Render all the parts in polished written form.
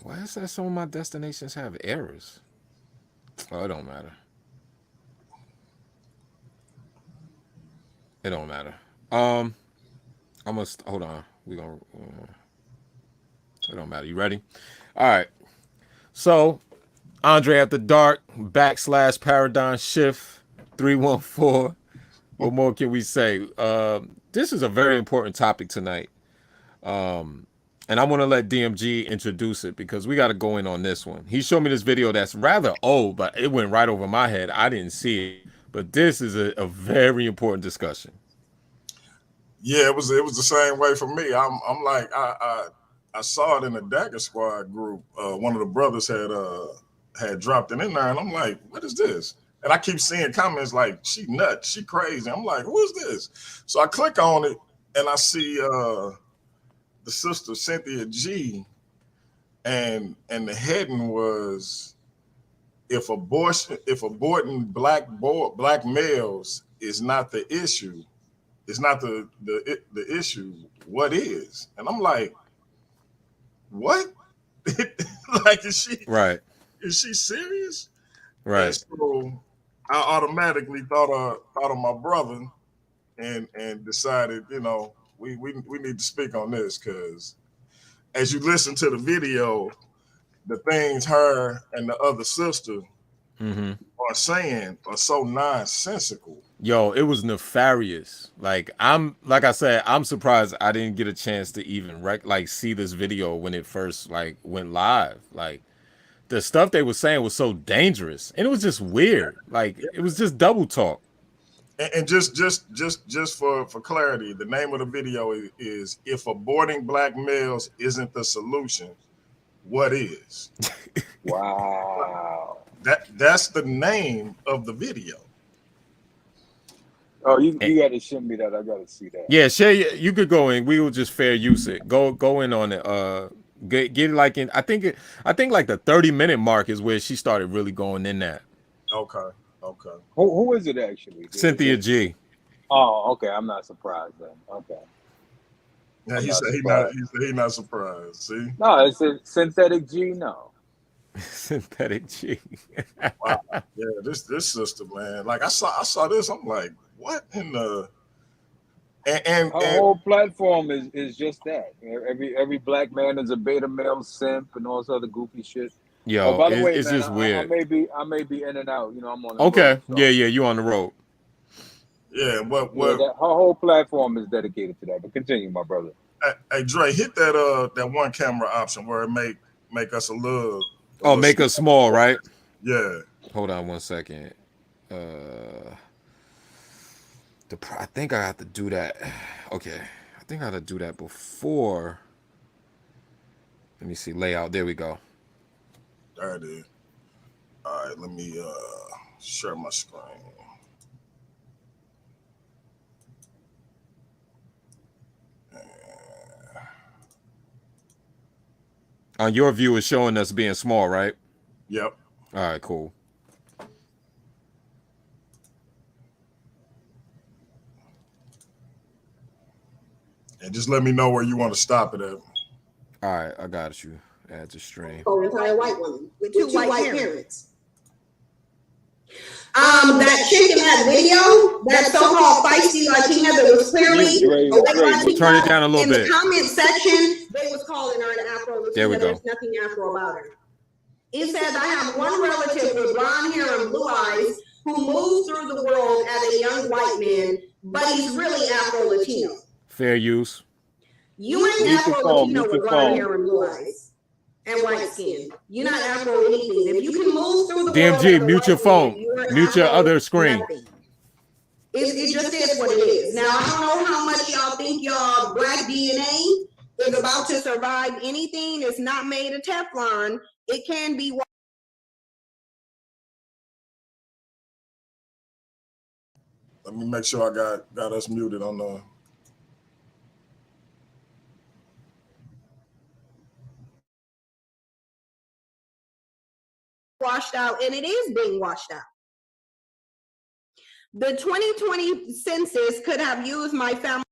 Why is that some of my destinations have errors? Oh, it don't matter. It don't matter. Um, I must hold on. We gonna. It don't matter. You ready? All right. So Andre at the dark backslash paradigm shift 314. What more can we say? This is a very important topic tonight. And I want to let DMG introduce it because we got to go in on this one. He showed me this video that's rather old, but it went right over my head. I didn't see it. But this is a very important discussion. Yeah, it was the same way for me. I'm like I saw it in the Dagger Squad group. One of the brothers had dropped it in there, and I'm like, what is this? And I keep seeing comments like, she nuts, she crazy. I'm like, who is this? So I click on it, and I see the sister Cynthia G, and the heading was, if aborting black males is not the issue, it's not the issue, what is? And I'm like, what? Like, Right. is she serious? And Right. so I automatically thought of my brother, and decided, we need to speak on this, because as you listen to the video, the things her and the other sister Mm-hmm. are saying are so nonsensical. Yo, it was nefarious. Like I said, I'm surprised I didn't get a chance to even see this video when it first went live. Like the stuff they were saying was so dangerous, and it was just weird. Like it was just double talk. And just for clarity, the name of the video is "If aborting black males isn't the solution, what is?" Wow. That's the name of the video. Oh, you got to show me that. I got to see that. Yeah, Shay, you could go in. We will just fair use it. Go in on it. Get it like in. I think like the 30-minute mark is where she started really going in that. Okay. Who is it actually? Cynthia G. Oh, okay. I'm not surprised then. Okay. Yeah, he said he not surprised. See? No, it's a synthetic G. No. Synthetic G. Wow. Yeah, this sister, man. Like I saw this. I'm like, what in the? And Her whole platform is just that. Every black man is a beta male simp and all this other goofy shit. Yo, by the way, it's man, just weird. I may be in and out. I'm on the okay. road, so. Yeah, you on the road. Yeah, what? Her whole platform is dedicated to that. But continue, my brother. Hey, Dre, hit that one camera option where it make us a little. Make us small, right? Yeah. Hold on 1 second. I think I have to do that. Okay, I think I have to do that before. Let me see layout. There we go. There it is. All right, let me share my screen. On your view is showing us being small, right? Yep. All right, cool. And just let me know where you want to stop it at. All right, I got you. Add to stream. Oh, entire white woman with two white parents. That chick in that video, that so-called feisty Latina that was clearly a white Latina. Turn it down a little in bit. the comment section, they was calling her an Afro Latina. There we go. There's nothing Afro about her. It says, I have one relative with blonde hair and blue eyes who moves through the world as a young white man, but he's really Afro Latino. Fair use. You ain't Afro Latino with blonde hair and blue eyes and white skin. You're not Afro anything. If you can move through the DMG, world, mute your phone. Mute your other screen. It just is what it is. Now, I don't know how much y'all think y'all black DNA is about to survive anything. It's not made of Teflon. It can be. Let me make sure I got us muted on the. Washed out, and it is being washed out. The 2020 census could have used my family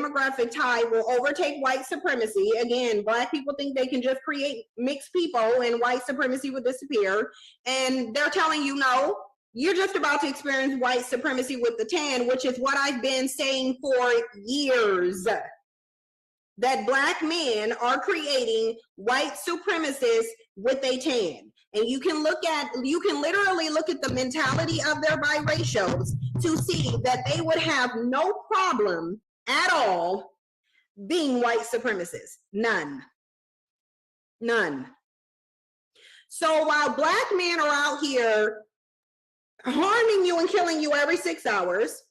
demographic tide will overtake white supremacy. Again, Black people think they can just create mixed people and white supremacy will disappear. And they're telling you, no, you're just about to experience white supremacy with the tan, which is what I've been saying for years. That Black men are creating white supremacists with a tan. And you can literally look at the mentality of their biracials to see that they would have no problem at all being white supremacists. None. So while Black men are out here harming you and killing you every 6 hours,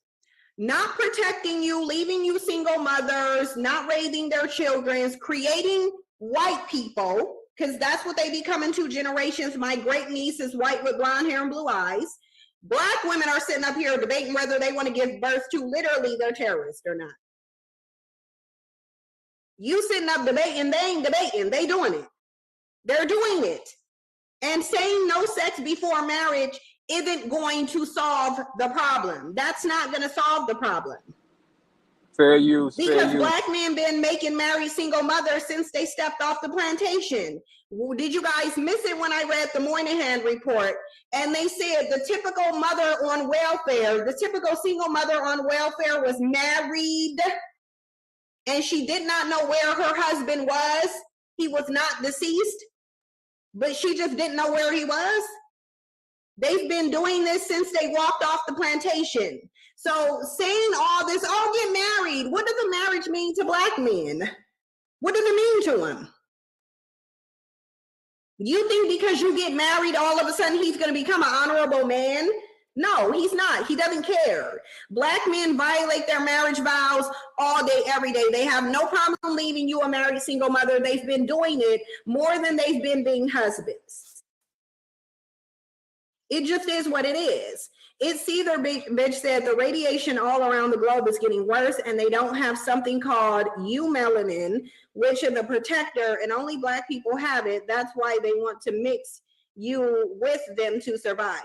not protecting you, leaving you single mothers, not raising their children, creating white people, because that's what they become in 2 generations. My great niece is white with blonde hair and blue eyes. Black women are sitting up here debating whether they want to give birth to literally their terrorists or not. You sitting up debating, they ain't debating, they doing it. They're doing it. And saying no sex before marriage isn't going to solve the problem. That's not going to solve the problem. Fair use. Because Black men been making married single mothers since they stepped off the plantation. Did you guys miss it when I read the Moynihan report? And they said the typical mother on welfare, the typical single mother on welfare was married, and she did not know where her husband was. He was not deceased, but she just didn't know where he was. They've been doing this since they walked off the plantation. So saying all this, oh, get married. What does a marriage mean to Black men? What does it mean to them? You think because you get married, all of a sudden he's going to become an honorable man? No, he's not. He doesn't care. Black men violate their marriage vows all day, every day. They have no problem leaving you a married single mother. They've been doing it more than they've been being husbands. It just is what it is. It's either, bitch said, the radiation all around the globe is getting worse, and they don't have something called eumelanin, which is a protector, and only Black people have it. That's why they want to mix you with them to survive.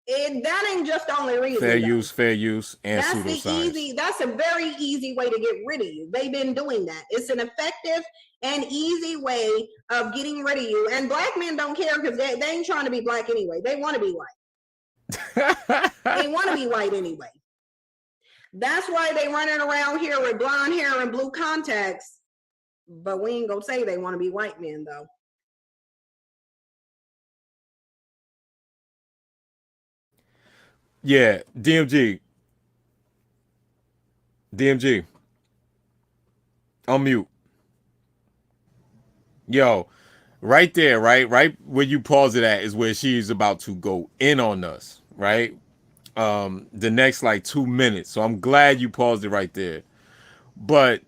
That ain't just the only reason. Fair use, and pseudoscience. That's a very easy way to get rid of you. They've been doing that. It's an effective and easy way of getting rid of you. And Black men don't care because they ain't trying to be Black anyway. They want to be white. They want to be white anyway. That's why they running around here with blonde hair and blue contacts. But we ain't gonna say they want to be white men though. Yeah, DMG. Unmute. Yo, right there, right where you pause it at is where she's about to go in on us, right? The next like 2 minutes. So I'm glad you paused it right there. But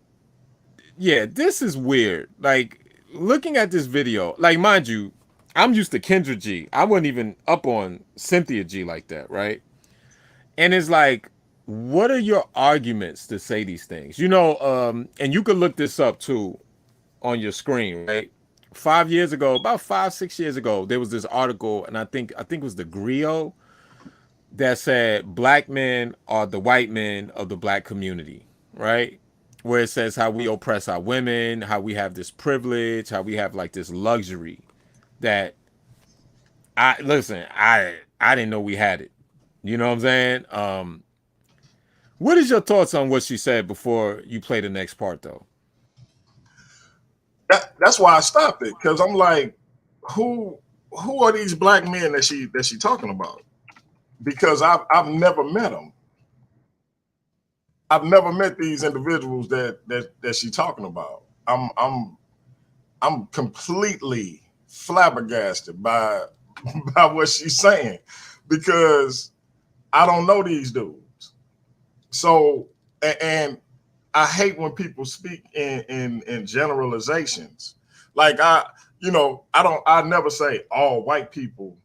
yeah, this is weird. Like looking at this video, like mind you, I'm used to Kendra G. I wasn't even up on Cynthia G like that, right? And it's like, what are your arguments to say these things? You know, and you could look this up too on your screen, right? 5 years ago, about 5-6 years ago, there was this article, and I think it was the Griot that said Black men are the white men of the Black community, right? Where it says how we oppress our women, how we have this privilege, how we have like this luxury that I didn't know we had it. You know what I'm saying? What is your thoughts on what she said before you play the next part, though? That's why I stopped it, because I'm like, who are these Black men that she talking about? Because I've never met them. I've never met these individuals that she talking about. I'm completely flabbergasted by what she's saying, because I don't know these dudes. So, and I hate when people speak in generalizations. Like I never say all white people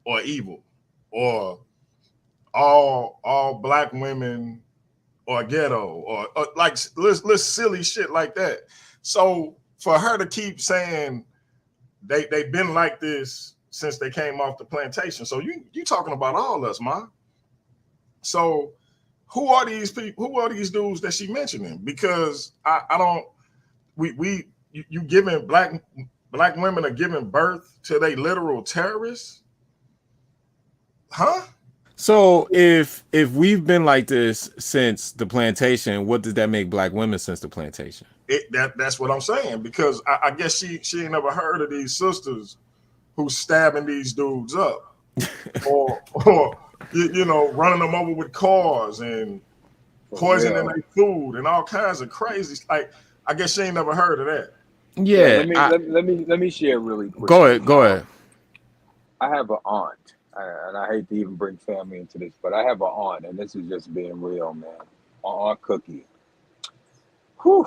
are evil, or all Black women or ghetto, or like let's silly shit like that. So for her to keep saying they've been like this since they came off the plantation. So you talking about all us, ma. So who are these people? Who are these dudes that she mentioning? Because I don't. You giving black women are giving birth to they literal terrorists, huh? So if we've been like this since the plantation, what does that make black women since the plantation? That's what I'm saying, because I guess she ain't never heard of these sisters who's stabbing these dudes up, or you know, running them over with cars and poisoning their food and all kinds of crazy. Like, I guess she ain't never heard of that. Yeah, Yeah, let me share really quick. go ahead. Go ahead. I have an aunt, and I hate to even bring family into this, but I have an aunt, and this is just being real, man. My aunt Cookie. Whew.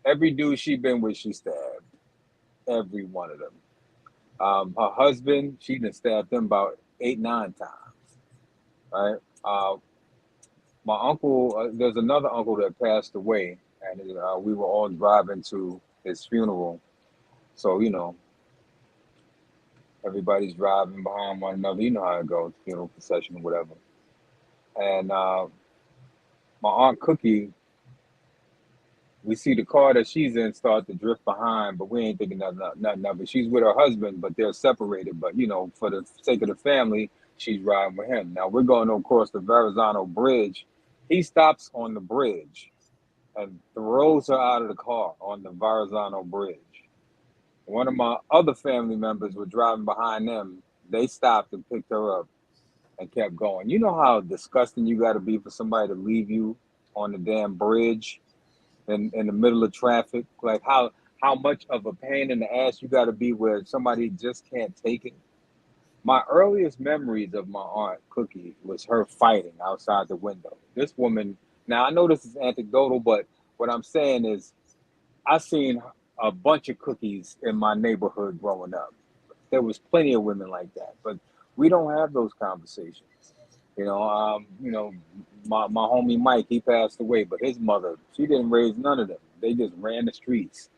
Every dude she been with, she stabbed. Every one of them. Her husband, she done stabbed him about 8, 9 times. Right? My uncle, there's another uncle that passed away, and we were all driving to his funeral. So, you know, everybody's driving behind one another. You know how it goes, funeral procession or whatever. And my aunt Cookie, we see the car that she's in start to drift behind, but we ain't thinking nothing of it. She's with her husband, but they're separated. But, you know, for the sake of the family, she's riding with him. Now, we're going across the Verrazano Bridge. He stops on the bridge and throws her out of the car on the Verrazano Bridge. One of my other family members were driving behind them. They stopped and picked her up and kept going. You know how disgusting you got to be for somebody to leave you on the damn bridge in the middle of traffic? Like how much of a pain in the ass you got to be where somebody just can't take it? My earliest memories of my aunt Cookie was her fighting outside the window. This woman, now I know this is anecdotal, but what I'm saying is I seen a bunch of Cookies in my neighborhood growing up. There was plenty of women like that, but we don't have those conversations. You know, my homie Mike, he passed away, but his mother, she didn't raise none of them. They just ran the streets.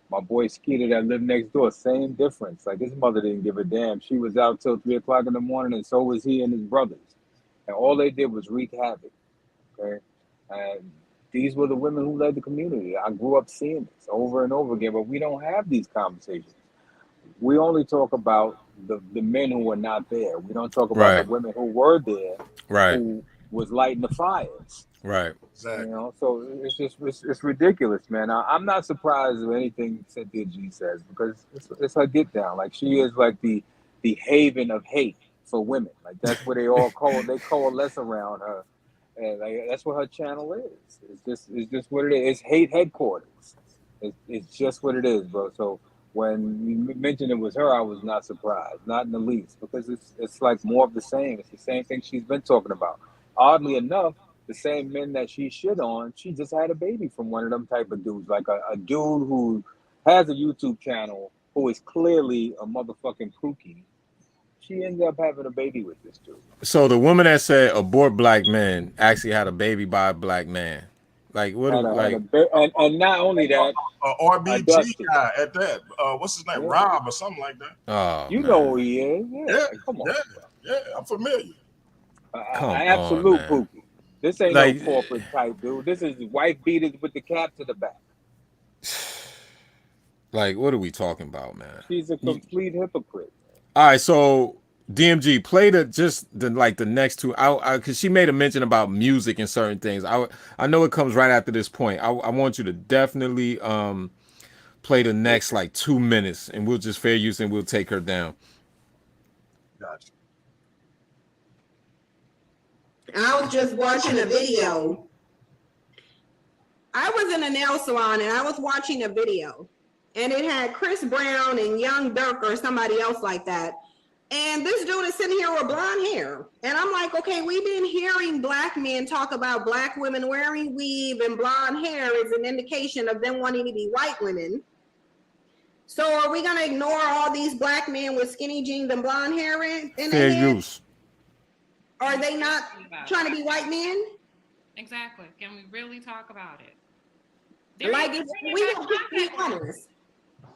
My boy Skeeter that lived next door, same difference. Like his mother didn't give a damn. She was out till 3 o'clock in the morning, and so was he and his brothers. And all they did was wreak havoc. Okay, and these were the women who led the community. I grew up seeing this over and over again, but we don't have these conversations. We only talk about the men who were not there. We don't talk about the Right. women who were there, Right. who was lighting the fires. Right. Exactly. You know, so it's ridiculous, man. I'm not surprised with anything Cynthia G says, because it's her get down. Like she is like the haven of hate for women. Like that's where they coalesce around her, and like that's what her channel is. It's just what it is. It's hate headquarters. It's just what it is, bro. So when you mentioned it was her, I was not surprised, not in the least, because it's like more of the same. It's the same thing she's been talking about. Oddly enough, the same men that she shit on, she just had a baby from one of them type of dudes, like a dude who has a YouTube channel who is clearly a motherfucking kooky. She ended up having a baby with this dude. So the woman that said abort black men actually had a baby by a black man. Like what? Like And not only that, RBG Dusty. guy at that. What's his name? Yeah. Rob or something like that. oh You man, know who he is. Yeah, Yeah, come on. yeah, I'm familiar. come on, Absolute man. kooky. This ain't Like- no corporate type dude. This is wife beaters with the cap to the back. Like what are we talking about, man? She's a complete hypocrite. All right, so DMG play the next two. Because she made a mention about music and certain things. I know it comes right after this point. I want you to definitely play the next like 2 minutes, and we'll just fair use and we'll take her down. Gotcha. I was just watching a video. I was in a nail salon and I was watching a video, and it had Chris Brown and Young Dirk or somebody else like that. And this dude is sitting here with blonde hair. And I'm like, okay, we've been hearing black men talk about black women wearing weave and blonde hair is an indication of them wanting to be white women. So are we going to ignore all these black men with skinny jeans and blonde hair in Fair their head? use. Are they not trying to be white men? Exactly. Can we really talk about it? Like, if we don't be honest.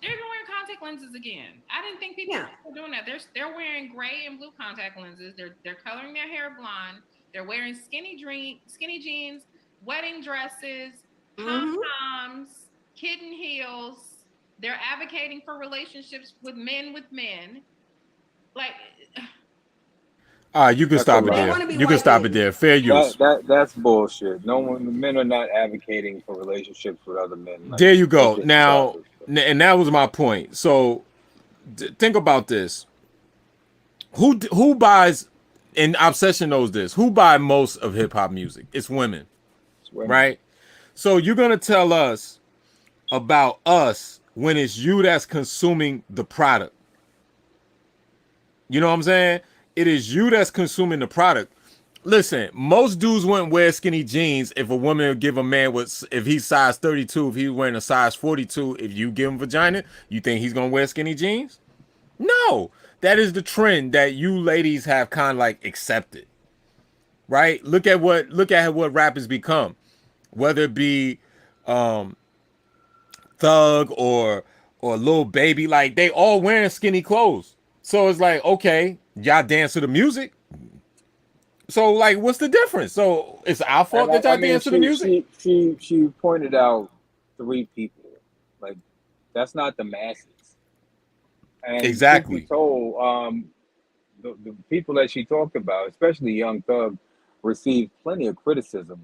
They're wearing contact lenses again. I didn't think people were doing that. They're wearing gray and blue contact lenses. They're coloring their hair blonde. They're wearing skinny jeans, wedding dresses, Mhm. pom-poms, kitten heels. They're advocating for relationships with men. Like, All right, you can That's a stop it They lie. there. want to be You can white stop it men. there. Fair use. That's bullshit. No one, the men are not advocating for relationships with other men. Like There you that's go. just Now, selfish. and that was my point. So think about this. Who buys? And Obsession knows this. Who buy most of hip hop music? It's women, It's women. right? So you're gonna tell us about us when it's you that's consuming the product. You know what I'm saying? It is you that's consuming the product. Listen, most dudes wouldn't wear skinny jeans if a woman would give a man with, if he's size 32, if he's wearing a size 42, if you give him vagina, you think he's gonna wear skinny jeans? No. That is the trend that you ladies have kind of like accepted. Right? Look at what rap has become. Whether it be Thug or Lil Baby, like they all wearing skinny clothes. So it's like, okay, y'all dance to the music. So like, what's the difference? So it's our fault And that I y'all mean, dance to the music. she pointed out three people. Like that's not the masses. And truth be Exactly. told, the people that she talked about, especially Young Thug, received plenty of criticism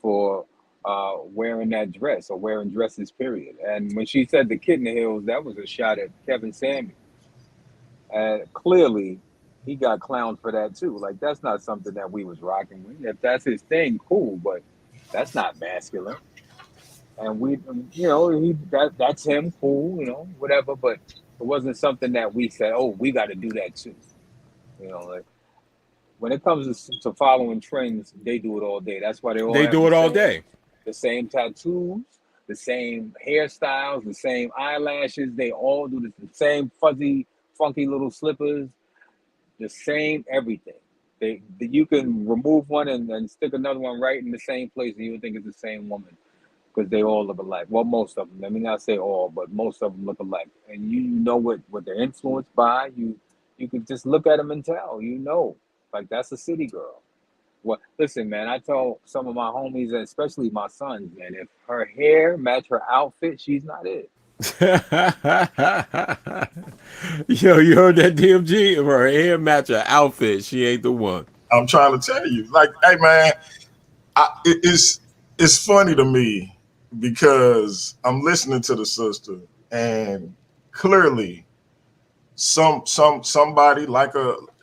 for wearing that dress or wearing dresses. Period. And when she said the kitten heels, that was a shot at Kevin Samuels. And clearly, he got clowned for that too. Like that's not something that we was rocking with. If that's his thing, cool. But that's not masculine. And we, that's him, cool, whatever. But it wasn't something that we said, oh, we got to do that too. Like when it comes to following trends, they do it all day. That's why they all They have do it all day. the same tattoos, the same hairstyles, the same eyelashes. They all do the same fuzzy, funky little slippers, the same everything. You can remove one and stick another one right in the same place, and you would think it's the same woman because they all look alike. Well, most of them. Let me not say all, but most of them look alike. And you know what they're influenced by. You can just look at them and tell. Like that's a city girl. Well, listen, man. I tell some of my homies, and especially my sons, man, if her hair match her outfit, she's not it. Yo, you heard that DMG? If her hair match her outfit, she ain't the one. I'm trying to tell you, like, hey man, it's funny to me because I'm listening to the sister, and clearly somebody like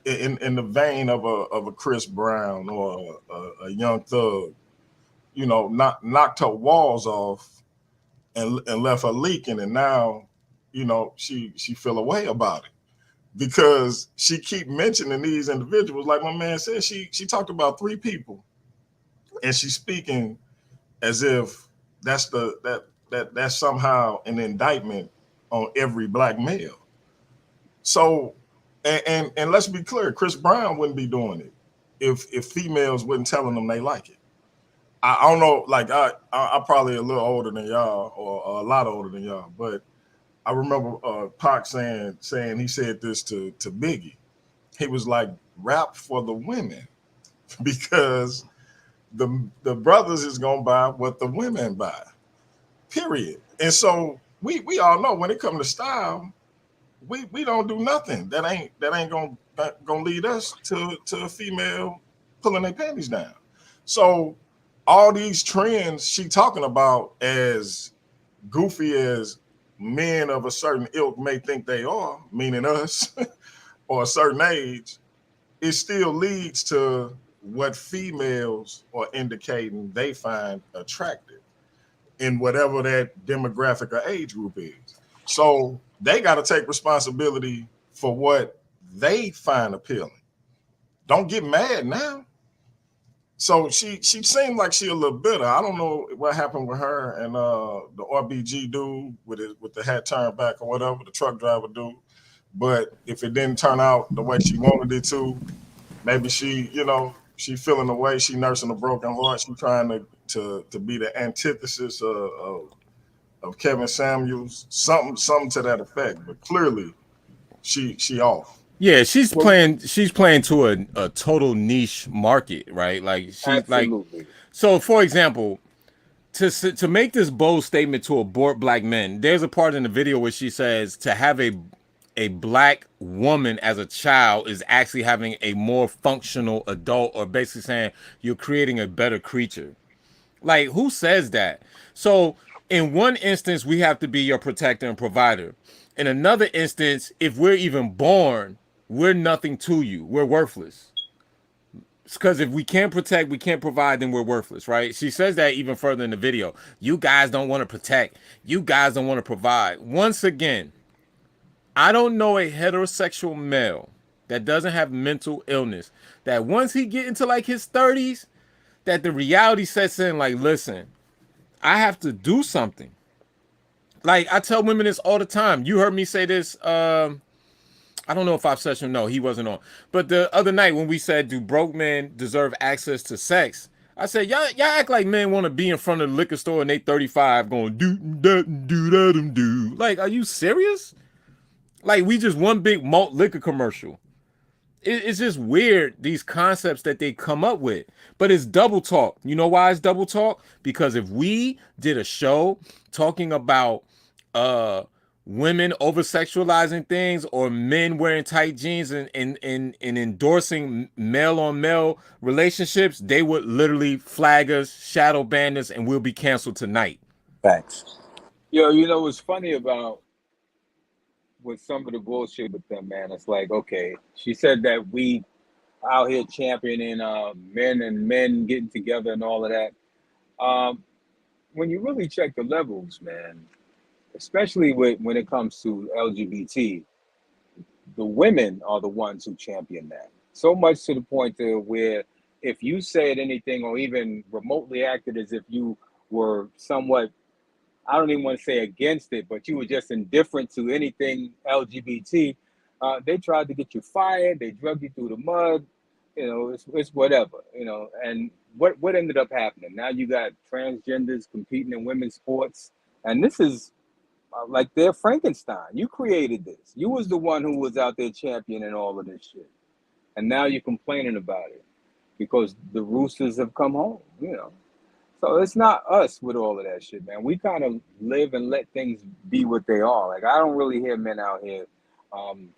in the vein of a Chris Brown or a Young Thug, knocked her walls off and left her leaking, and now she feel a way about it because she keep mentioning these individuals. Like my man said, she talked about three people, and she's speaking as if that's somehow an indictment on every black male. So, and let's be clear, Chris Brown wouldn't be doing it if females wasn't telling them they like it. I don't know, like I'm probably a little older than y'all, or a lot older than y'all, but I remember Pac saying he said this to Biggie. He was like, rap for the women because the brothers is gonna buy what the women buy. Period. And so we all know when it comes to style, we don't do nothing that ain't gonna lead us to a female pulling their panties down. So all these trends she talking about, as goofy as men of a certain ilk may think they are, meaning us, or a certain age, it still leads to what females are indicating they find attractive in whatever that demographic or age group is. So they got to take responsibility for what they find appealing. Don't get mad now. So she seemed like she a little bitter. I don't know what happened with her and the RBG dude with the hat turned back or whatever, the truck driver dude. But if it didn't turn out the way she wanted it to, maybe she feeling the way, she nursing a broken heart. She trying to be the antithesis of Kevin Samuels, something to that effect. But clearly she off. Yeah, she's playing to a total niche market, right? Like she's like, Absolutely. so for example, to make this bold statement to abort black men, there's a part in the video where she says to have a black woman as a child is actually having a more functional adult, or basically saying you're creating a better creature. Like, who says that? So in one instance, we have to be your protector and provider. In another instance, if we're even born, we're nothing to you. We're worthless. Because if we can't protect, we can't provide, then we're worthless, right? She says that even further in the video. You guys don't want to protect. You guys don't want to provide. Once again, I don't know a heterosexual male that doesn't have mental illness that once he get into like his 30s, that the reality sets in like, listen, I have to do something. Like, I tell women this all the time. You heard me say this. I don't know if I've session. No, he wasn't on. But the other night when we said, do broke men deserve access to sex? I said, y'all act like men want to be in front of the liquor store and they 35 going, do that, do that, and do. Like, are you serious? Like, we just one big malt liquor commercial. It's just weird, these concepts that they come up with. But it's double talk. You know why it's double talk? Because if we did a show talking about women over sexualizing things, or men wearing tight jeans and endorsing male on male relationships, they would literally flag us, shadow ban us, and we'll be canceled tonight. Thanks. Yo, you know what's funny about with some of the bullshit with them, man? It's like, okay, she said that we out here championing men and men getting together and all of that. When you really check the levels, man, especially when it comes to LGBT, the women are the ones who champion that. So much to the point to where if you said anything or even remotely acted as if you were somewhat, I don't even want to say against it, but you were just indifferent to anything LGBT, they tried to get you fired. They drug you through the mud. You know, it's whatever. You know, and what ended up happening? Now you got transgenders competing in women's sports, and this is like they're Frankenstein. You created this. You was the one who was out there championing all of this shit, and now you're complaining about it because the roosters have come home. You know. So it's not us with all of that shit, man. We kind of live and let things be what they are. Like, I don't really hear men out here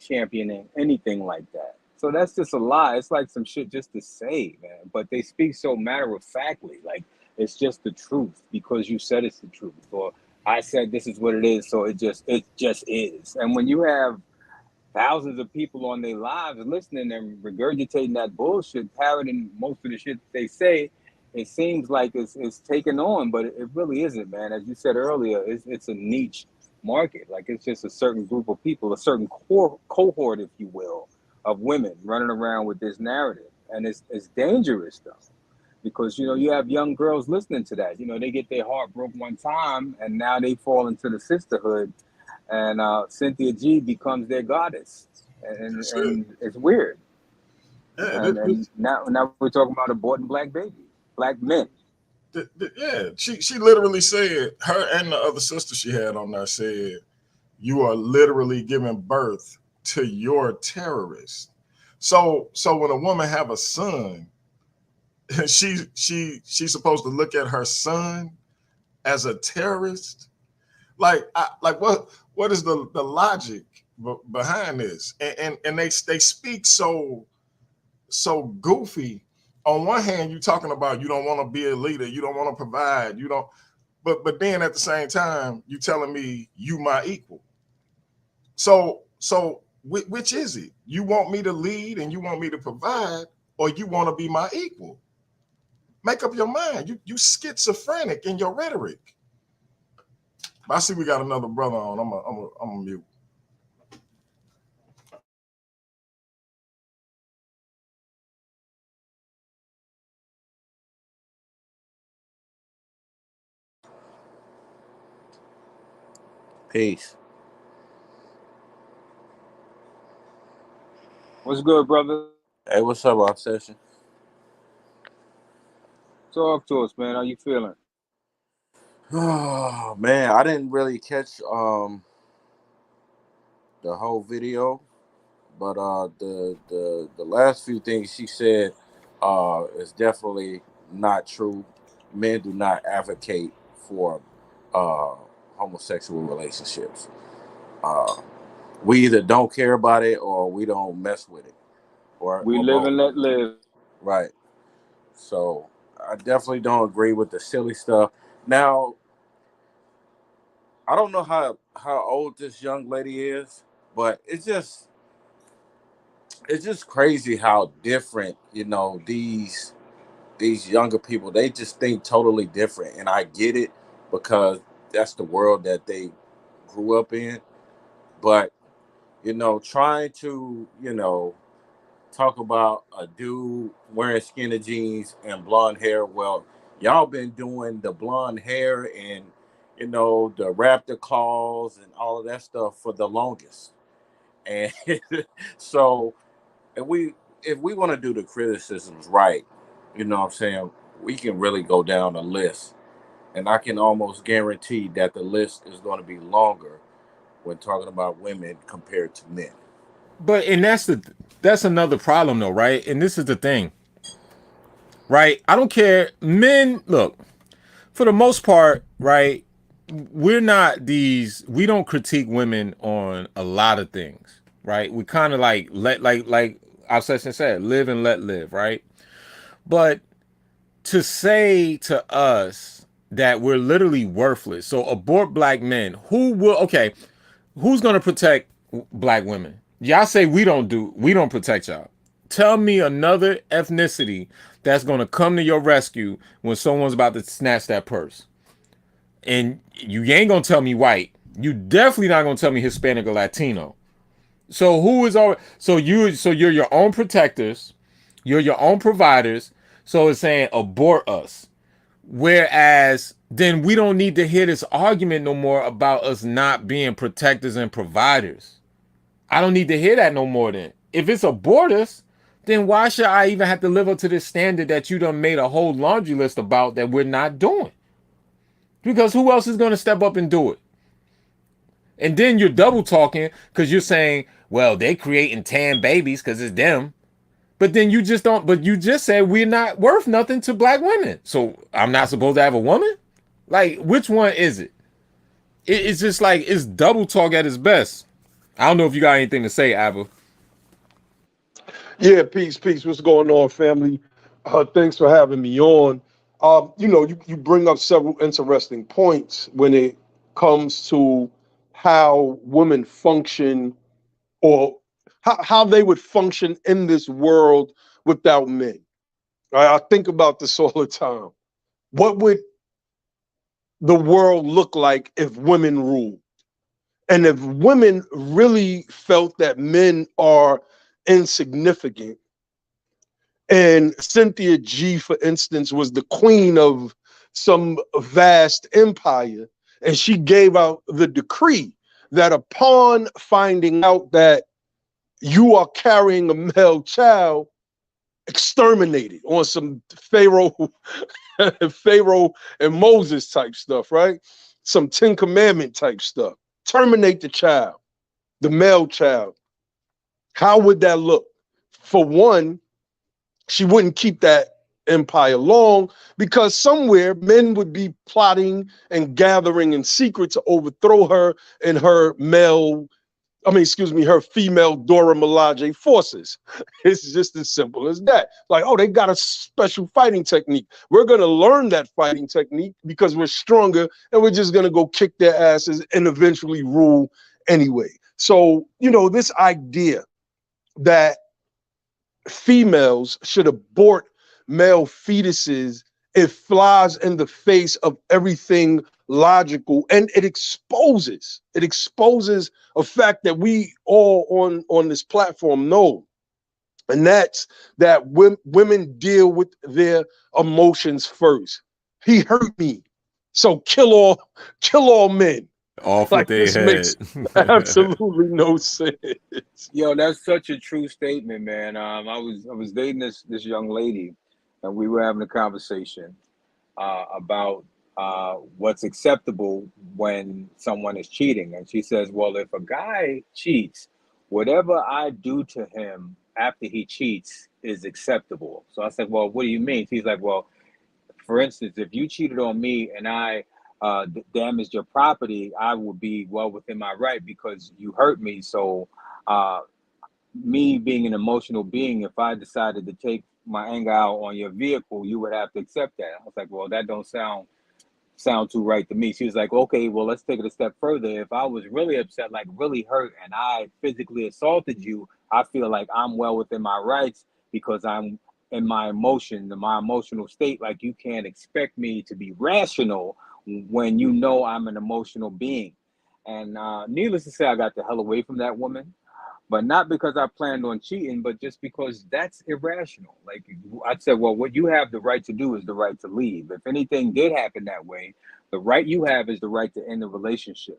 championing anything like that. So that's just a lie. It's like some shit just to say, man. But they speak so matter-of-factly, like it's just the truth because you said it's the truth, or I said this is what it is, so it just is. And when you have thousands of people on their lives listening and regurgitating that bullshit, parroting most of the shit that they say, it seems like it's taken on, but it really isn't, man. As you said earlier, it's a niche market. Like, it's just a certain group of people, a certain cohort, if you will, of women running around with this narrative. And it's dangerous, though, because, you know, you have young girls listening to that. You know, they get their heart broke one time, and now they fall into the sisterhood, and Cynthia G becomes their goddess. And it's weird. Yeah, And now we're talking about aborting black babies. Black men. Yeah, she literally said, her and the other sister she had on there said, you are literally giving birth to your terrorist. So when a woman have a son, she's supposed to look at her son as a terrorist. Like what is the logic behind this? And they speak so goofy. On one hand, you're talking about you don't want to be a leader, you don't want to provide, you don't, but then at the same time, you telling me you my equal. So which is it? You want me to lead and you want me to provide, or you want to be my equal? Make up your mind. You schizophrenic in your rhetoric. I see we got another brother on. I'm a mute. Peace. What's good, brother? Hey, what's up, Obsession? Talk to us, man. How you feeling? Oh man, I didn't really catch the whole video, But the last few things she said is definitely not true. Men do not advocate for uh, homosexual relationships. Uh, we either don't care about it or we don't mess with it, We or live both. and let live. Right. So I definitely don't agree with the silly stuff. Now I don't know how old this young lady is, but it's just crazy how different these younger people, they just think totally different, and I get it because that's the world that they grew up in. But trying to talk about a dude wearing skinny jeans and blonde hair. Well, y'all been doing the blonde hair and the raptor claws and all of that stuff for the longest. And so if we want to do the criticisms right, what I'm saying, we can really go down a list. And I can almost guarantee that the list is going to be longer when talking about women compared to men. But and that's another problem though, right? And this is the thing, right? I don't care. Men, look, for the most part, right? We don't critique women on a lot of things, right? We kind of like our session said, live and let live, right? But to say to us that we're literally worthless, so abort black men, who's gonna protect black women? Y'all say we don't protect y'all. Tell me another ethnicity that's gonna come to your rescue when someone's about to snatch that purse. And you ain't gonna tell me white. You definitely not gonna tell me Hispanic or Latino. So who is all? So you're your own protectors. You're your own providers. So it's saying abort us. Whereas then we don't need to hear this argument no more about us not being protectors and providers. I don't need to hear that no more then. If it's abort us, then why should I even have to live up to this standard that you done made a whole laundry list about that we're not doing? Because who else is going to step up and do it? And then you're double talking because you're saying, well, they creating 10 babies because it's them. But then you just don't, but you just said we're not worth nothing to black women. So I'm not supposed to have a woman? Like, which one is it? It's just like, it's double talk at its best. I don't know if you got anything to say, Abba. Yeah, peace, peace. What's going on, family? Thanks for having me on. You bring up several interesting points when it comes to how women function or how they would function in this world without men. Right? I think about this all the time. What would the world look like if women ruled? And if women really felt that men are insignificant, and Cynthia G, for instance, was the queen of some vast empire, and she gave out the decree that upon finding out that you are carrying a male child, exterminated on some Pharaoh, Pharaoh and Moses type stuff, right? Some Ten Commandment type stuff. Terminate the child, the male child. How would that look? For one, she wouldn't keep that empire long because somewhere men would be plotting and gathering in secret to overthrow her and her her female Dora Milaje forces. It's just as simple as that. Like, oh, they got a special fighting technique. We're going to learn that fighting technique because we're stronger and we're just going to go kick their asses and eventually rule anyway. So, this idea that females should abort male fetuses, it flies in the face of everything logical, and it exposes a fact that we all on this platform know, and that's that women deal with their emotions first. He hurt me, so kill all men. Off with Like, their this makes head. absolutely no sense. Yo, that's such a true statement, man. I was dating this young lady, and we were having a conversation about what's acceptable when someone is cheating, and she says, "Well, if a guy cheats, Whatever I do to him after he cheats is acceptable. So I said, well, what do you mean? He's like, well, for instance, if you cheated on me and I damaged your property, I would be well within my right because you hurt me. So, uh, me being an emotional being, if I decided to take my anger out on your vehicle, you would have to accept that. I was like, well, that don't sound too right to me. She was like, okay, well, let's take it a step further. If I was really upset, like really hurt, and I physically assaulted you, I feel like I'm well within my rights because I'm in my emotion, in my emotional state. Like you can't expect me to be rational when you know I'm an emotional being. And needless to say, I got the hell away from that woman, but not because I planned on cheating, but just because that's irrational. Like I said, well, what you have the right to do is the right to leave. If anything did happen that way, the right you have is the right to end the relationship,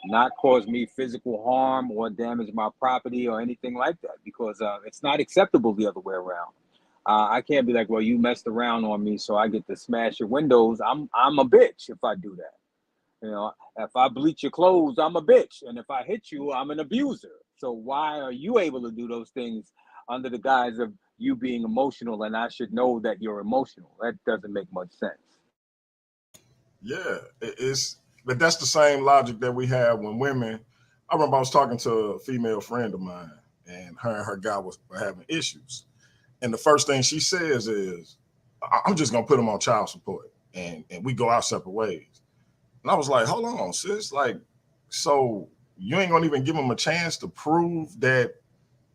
not cause me physical harm or damage my property or anything like that, because it's not acceptable the other way around. I can't be like, well, you messed around on me, so I get to smash your windows. I'm a bitch if I do that. You know, if I bleach your clothes, I'm a bitch. And if I hit you, I'm an abuser. So why are you able to do those things under the guise of you being emotional and I should know that you're emotional? That doesn't make much sense. Yeah, but that's the same logic that we have when women. I remember I was talking to a female friend of mine, and her guy were having issues. And the first thing she says is, I'm just gonna put him on child support and we go our separate ways. And I was like, hold on, sis, like, so you ain't gonna even give him a chance to prove that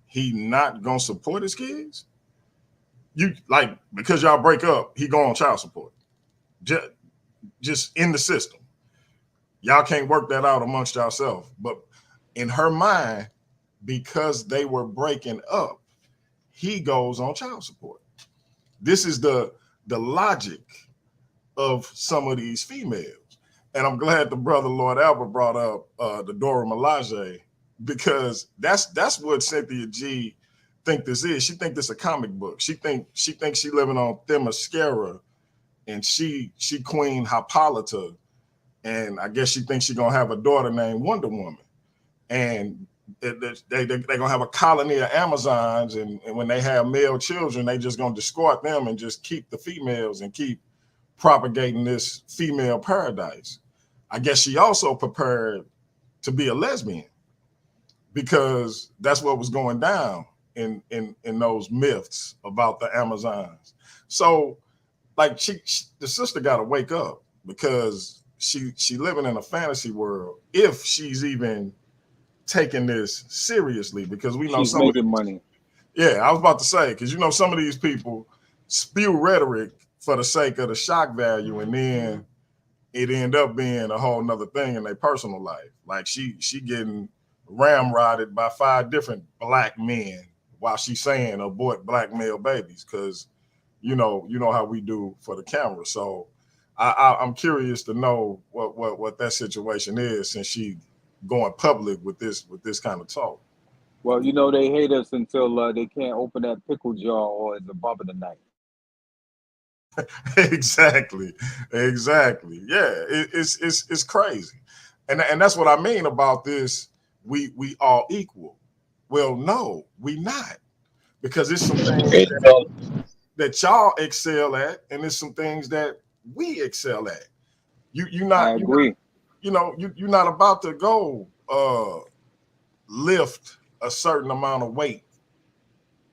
he not gonna support his kids? You like because y'all break up, he go on child support. Just in the system. Y'all can't work that out amongst yourself. But in her mind, because they were breaking up, he goes on child support. This is the logic of some of these females. And I'm glad the brother Lord Albert brought up the Dora Milaje, because that's what Cynthia G think this is. She think this a comic book. She thinks she living on Themyscira, and she Queen Hippolyta, and I guess she thinks she's gonna have a daughter named Wonder Woman, and they're gonna have a colony of Amazons, and when they have male children, they just gonna discard them and just keep the females and keep propagating this female paradise. I guess she also prepared to be a lesbian because that's what was going down in those myths about the Amazons. So like the sister got to wake up, because she living in a fantasy world if she's even taking this seriously, because we know She's some of making these, money. yeah, I was about to say, because you know some of these people spew rhetoric for the sake of the shock value, and then it end up being a whole nother thing in their personal life. Like she getting ramrodded by 5 different black men while she's saying abort black male babies, because you know how we do for the camera. So I'm curious to know what that situation is, since she going public with this kind of talk. Well, you know, they hate us until they can't open that pickle jar or it's a bump in the night. exactly. Yeah, it's crazy, and that's what I mean about this. We all equal. Well, no, we not, because it's some things that y'all excel at, and there's some things that we excel at. You I not agree. you're not about to go lift a certain amount of weight.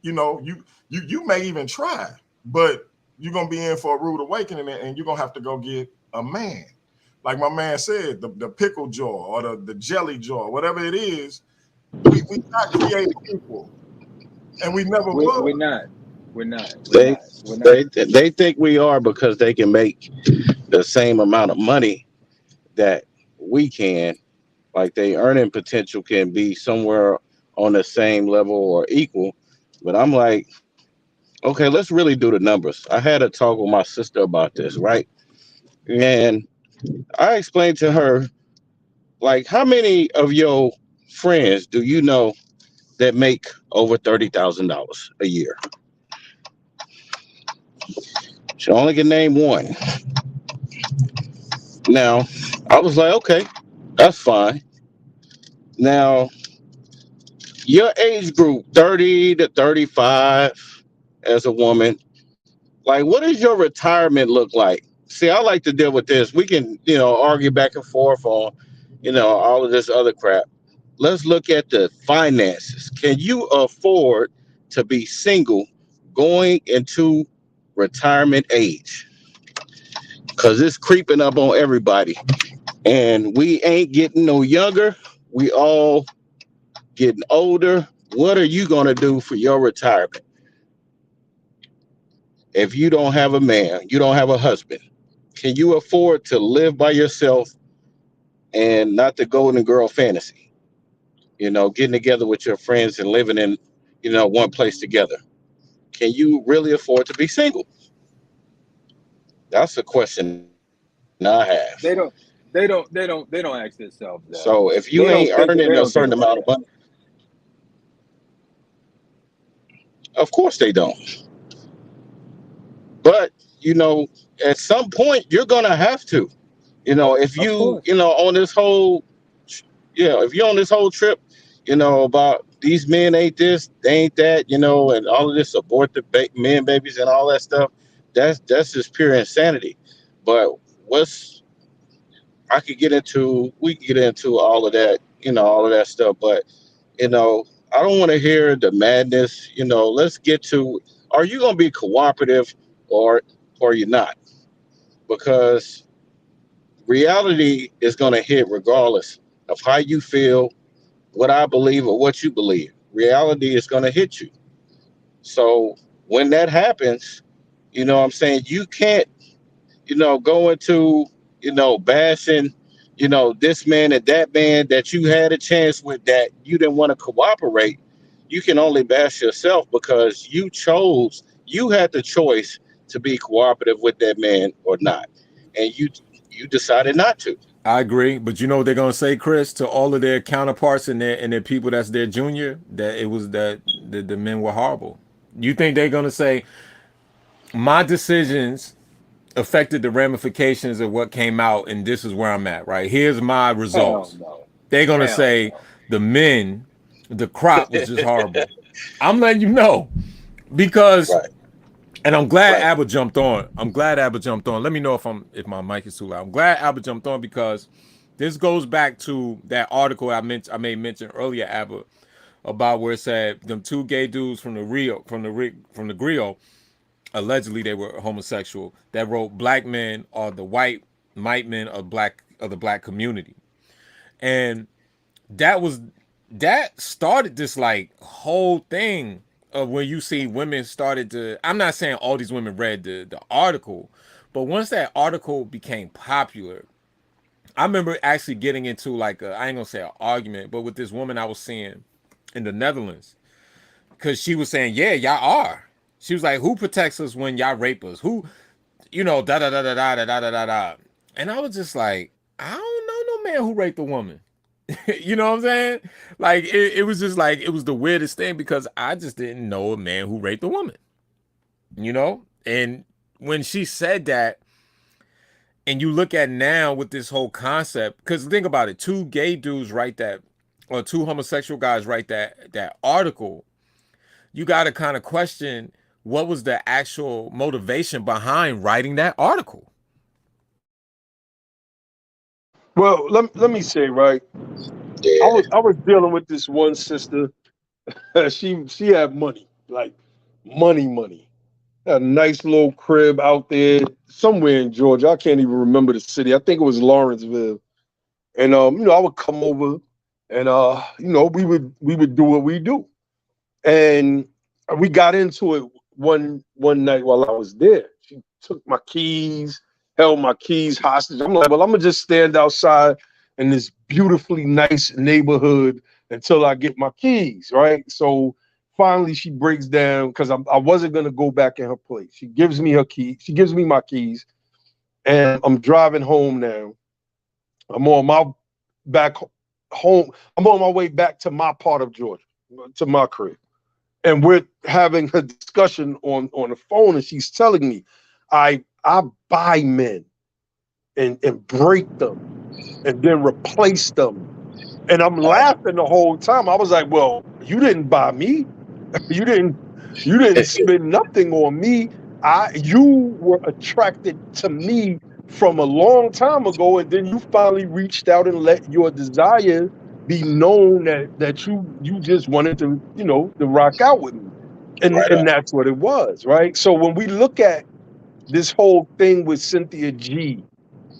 You may even try, but you're gonna be in for a rude awakening, and you're gonna have to go get a man. Like my man said, the pickle jaw or the jelly jaw, whatever it is, we not created equal, and we never We're, will. we're not. We're not. We're They not. We're not. they think we are because they can make the same amount of money that we can. Like they earning potential can be somewhere on the same level or equal. But I'm like, okay, let's really do the numbers. I had a talk with my sister about this, right? And I explained to her, like, how many of your friends do you know that make over $30,000 a year? She only can name one. Now, I was like, okay, that's fine. Now, your age group, 30 to 35, as a woman, like, what does your retirement look like? See, I like to deal with this. We can, argue back and forth on, all of this other crap. Let's look at the finances. Can you afford to be single going into retirement age? Because it's creeping up on everybody. And we ain't getting no younger. We all getting older. What are you going to do for your retirement? If you don't have a man, you don't have a husband, can you afford to live by yourself and not the golden girl fantasy? Getting together with your friends and living in, one place together. Can you really afford to be single? That's a question I have. They don't ask themselves that. So if you They don't ain't think earning they a don't think certain about amount of that. money, of course they don't. But, at some point you're gonna have to. If Of you, course. on this whole, if you're on this whole trip, about these men ain't this, they ain't that, and all of this aborted men, babies, and all that stuff, that's just pure insanity. But what's we can get into all of that, all of that stuff. But I don't want to hear the madness. Let's get to, are you gonna be cooperative or you're not? Because reality is gonna hit regardless of how you feel, what I believe, or what you believe. Reality is gonna hit you. So when that happens, what I'm saying, you can't, go into, bashing, this man and that man that you had a chance with that you didn't want to cooperate. You can only bash yourself because you had the choice to be cooperative with that man or not. And you decided not to. I agree, but you know what they're gonna say, Chris, to all of their counterparts and their people that's their junior, that it was that the men were horrible. You think they're gonna say my decisions affected the ramifications of what came out, and this is where I'm at, right? Here's my Hell results. no. They're gonna Hell say no. the men, the crop was just horrible. I'm letting you know because, Right, and I'm glad right. Abba jumped on. I'm glad Abba jumped on. Let me know if my mic is too loud. I'm glad Abba jumped on because this goes back to that article I made mention earlier, Abba, about where it said them two gay dudes from the Grio, allegedly they were homosexual, that wrote black men are the white men of the black community. And that was that started this like whole thing of when you see women started to, I'm not saying all these women read the article, but once that article became popular, I remember actually getting into like I ain't gonna say an argument, but with this woman I was seeing in the Netherlands, because she was saying, yeah, y'all are. She was like, who protects us when y'all rape us? Who, da da da da da da da da da. And I was just like, I don't know no man who raped a woman. You know what I'm saying? Like it was just like it was the weirdest thing because I just didn't know a man who raped a woman. And when she said that, and you look at now with this whole concept, because think about it, two gay dudes write that, or two homosexual guys write that article, you got to kind of question what was the actual motivation behind writing that article. Well, let me say, right. I Yeah. was dealing with this one sister. She had money, like money. Had a nice little crib out there somewhere in Georgia. I can't even remember the city. I think it was Lawrenceville. And I would come over and we would do what we do. And we got into it one night while I was there. She took my keys, held my keys hostage. I'm like, well, I'm gonna just stand outside in this beautifully nice neighborhood until I get my keys, right? So finally she breaks down because I wasn't gonna go back in her place. She gives me her key, she gives me my keys, and I'm driving home now. I'm on my back home. I'm on my way back to my part of Georgia, to my crib. And we're having a discussion on the phone, and she's telling me, I buy men and break them and then replace them. And I'm laughing the whole time. I was like, well, You didn't buy me. You didn't you didn't spend nothing on me. You were attracted to me from a long time ago, and then you finally reached out and let your desire be known that you just wanted to, to rock out with me. And Right on. and that's what it was, right? So when we look at this whole thing with Cynthia G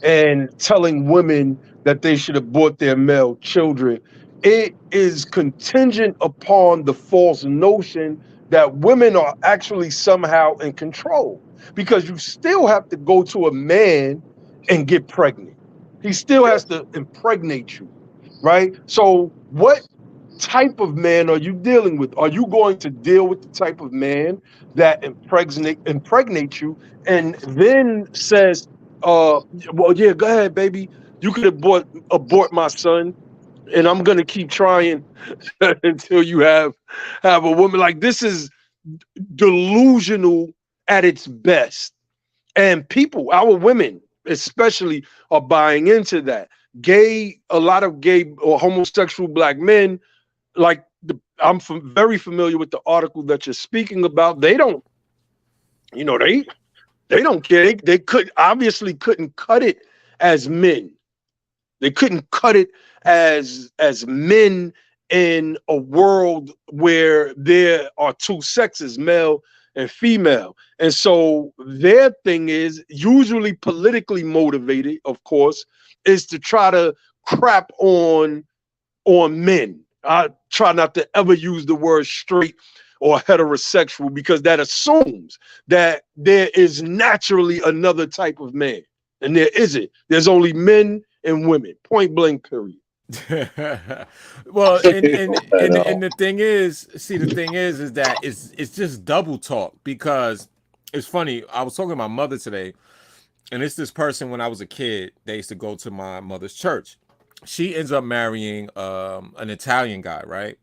and telling women that they should abort their male children, it is contingent upon the false notion that women are actually somehow in control, because you still have to go to a man and get pregnant. He still has to impregnate you, right? So what type of man are you dealing with? Are you going to deal with the type of man that impregnates you and then says, well, yeah, go ahead, baby. You could abort my son, and I'm gonna keep trying until you have a woman. Like, this is delusional at its best. And people, our women especially, are buying into that. A lot of gay or homosexual black men, like very familiar with the article that you're speaking about. They don't, they don't care. They couldn't cut it as men. They couldn't cut it as men in a world where there are two sexes, male and female. And so their thing is usually politically motivated, of course, is to try to crap on men. I try not to ever use the word straight or heterosexual, because that assumes that there is naturally another type of man. And there isn't. There's only men and women, point blank, period. Well, Right and on. the thing is, see, the thing is that it's just double talk, because it's funny. I was talking to my mother today, and it's this person when I was a kid. They used to go to my mother's church. She ends up marrying an Italian guy, right?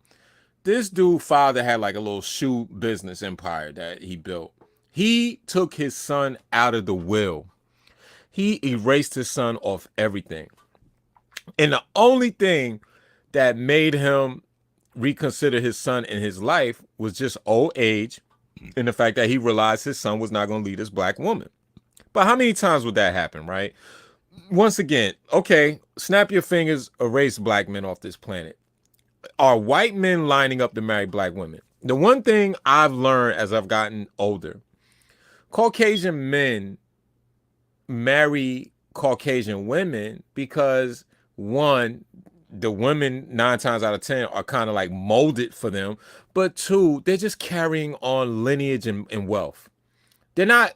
This dude father had like a little shoe business empire that he built. He took his son out of the will. He erased his son off everything. And the only thing that made him reconsider his son in his life was just old age and the fact that he realized his son was not going to lead this black woman. But how many times would that happen, right? Once again, okay, snap your fingers, erase black men off this planet. Are white men lining up to marry black women? The one thing I've learned as I've gotten older, Caucasian men marry Caucasian women because, one, the women 9 times out of 10 are kind of like molded for them, but two, they're just carrying on lineage and wealth. They're not.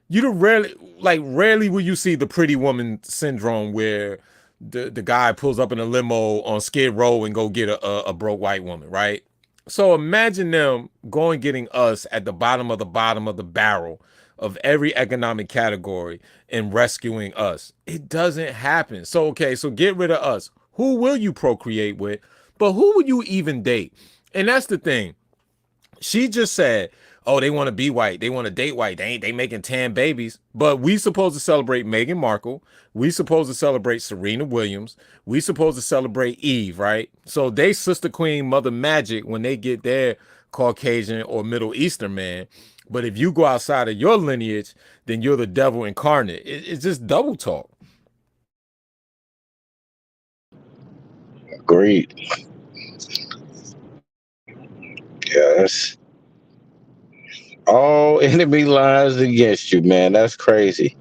You don't rarely will you see the pretty woman syndrome where the guy pulls up in a limo on Skid Row and go get a broke white woman, right? So imagine them going getting us at the bottom of the barrel of every economic category and rescuing us. It doesn't happen. So okay, so get rid of us. Who will you procreate with? But who would you even date? And that's the thing. She just said, "Oh, they want to be white. They want to date white. They making tan babies." But we supposed to celebrate Meghan Markle. We supposed to celebrate Serena Williams. We supposed to celebrate Eve, right? So they sister queen, mother magic when they get their Caucasian or Middle Eastern man. But if you go outside of your lineage, then you're the devil incarnate. It's just double talk. Agreed. Yes. All enemy lies against you, man. That's crazy.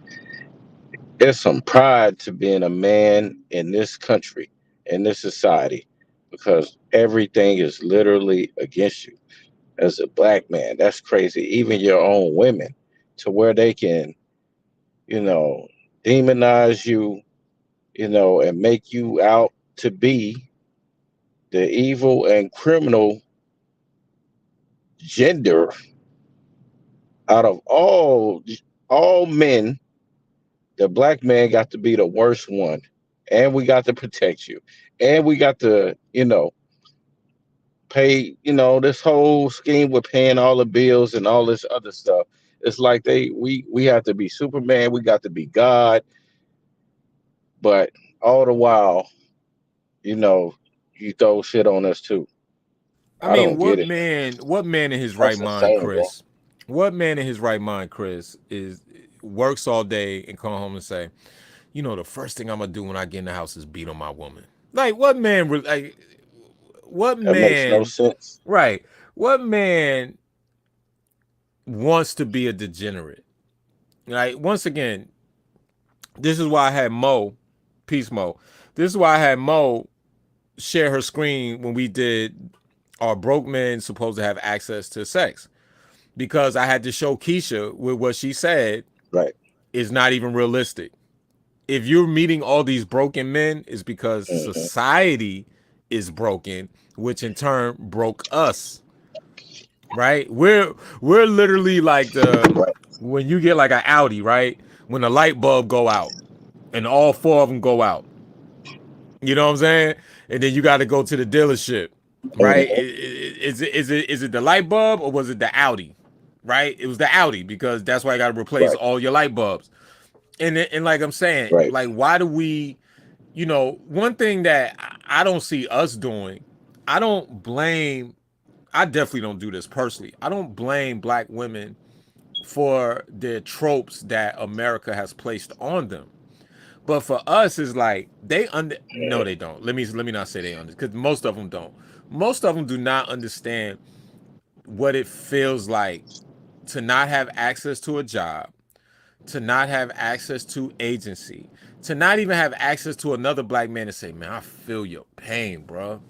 There's some pride to being a man in this country, in this society, because everything is literally against you. As a black man, that's crazy. Even your own women, to where they can, you know, demonize you, and make you out to be the evil and criminal gender out of all men. The black man got to be the worst one, and we got to protect you, and we got to, pay, this whole scheme with paying all the bills and all this other stuff. It's like we have to be Superman, we got to be God, but all the while, you know, you throw shit on us too. I I mean, don't get what it. man? What man in his right That's mind, insane, bro. Chris? What man in his right mind, Chris, is works all day and come home and say, you know, the first thing I'm gonna do when I get in the house is beat on my woman. Like, what man? Like, what That makes no man? sense. Right? What man wants to be a degenerate? Like, once again, this is why I had Mo, Peace Mo. This is why I had Mo share her screen when we did Are Broke Men Supposed to Have Access to Sex? Because I had to show Keisha with what she said Right. is not even realistic. If you're meeting all these broken men, it's because Hmm. society is broken, which in turn broke us. Right? We're literally like the Right. when you get like an Audi, right? When the light bulb go out and all four of them go out. You know what I'm saying? And then you got to go to the dealership, right? Hmm. Is it the light bulb or was it the Audi? Right? It was the Audi because that's why I got to replace Right. all your light bulbs. And like I'm saying, Right. like why do we, you know, one thing that I don't see us doing, I don't blame. I definitely don't do this personally. I don't blame black women for the tropes that America has placed on them. But for us, it's like they under. No, they don't. Let me not say they under because most of them don't. Most of them do not understand what it feels like to not have access to a job, to not have access to agency, to not even have access to another black man to say, "Man, I feel your pain, bro."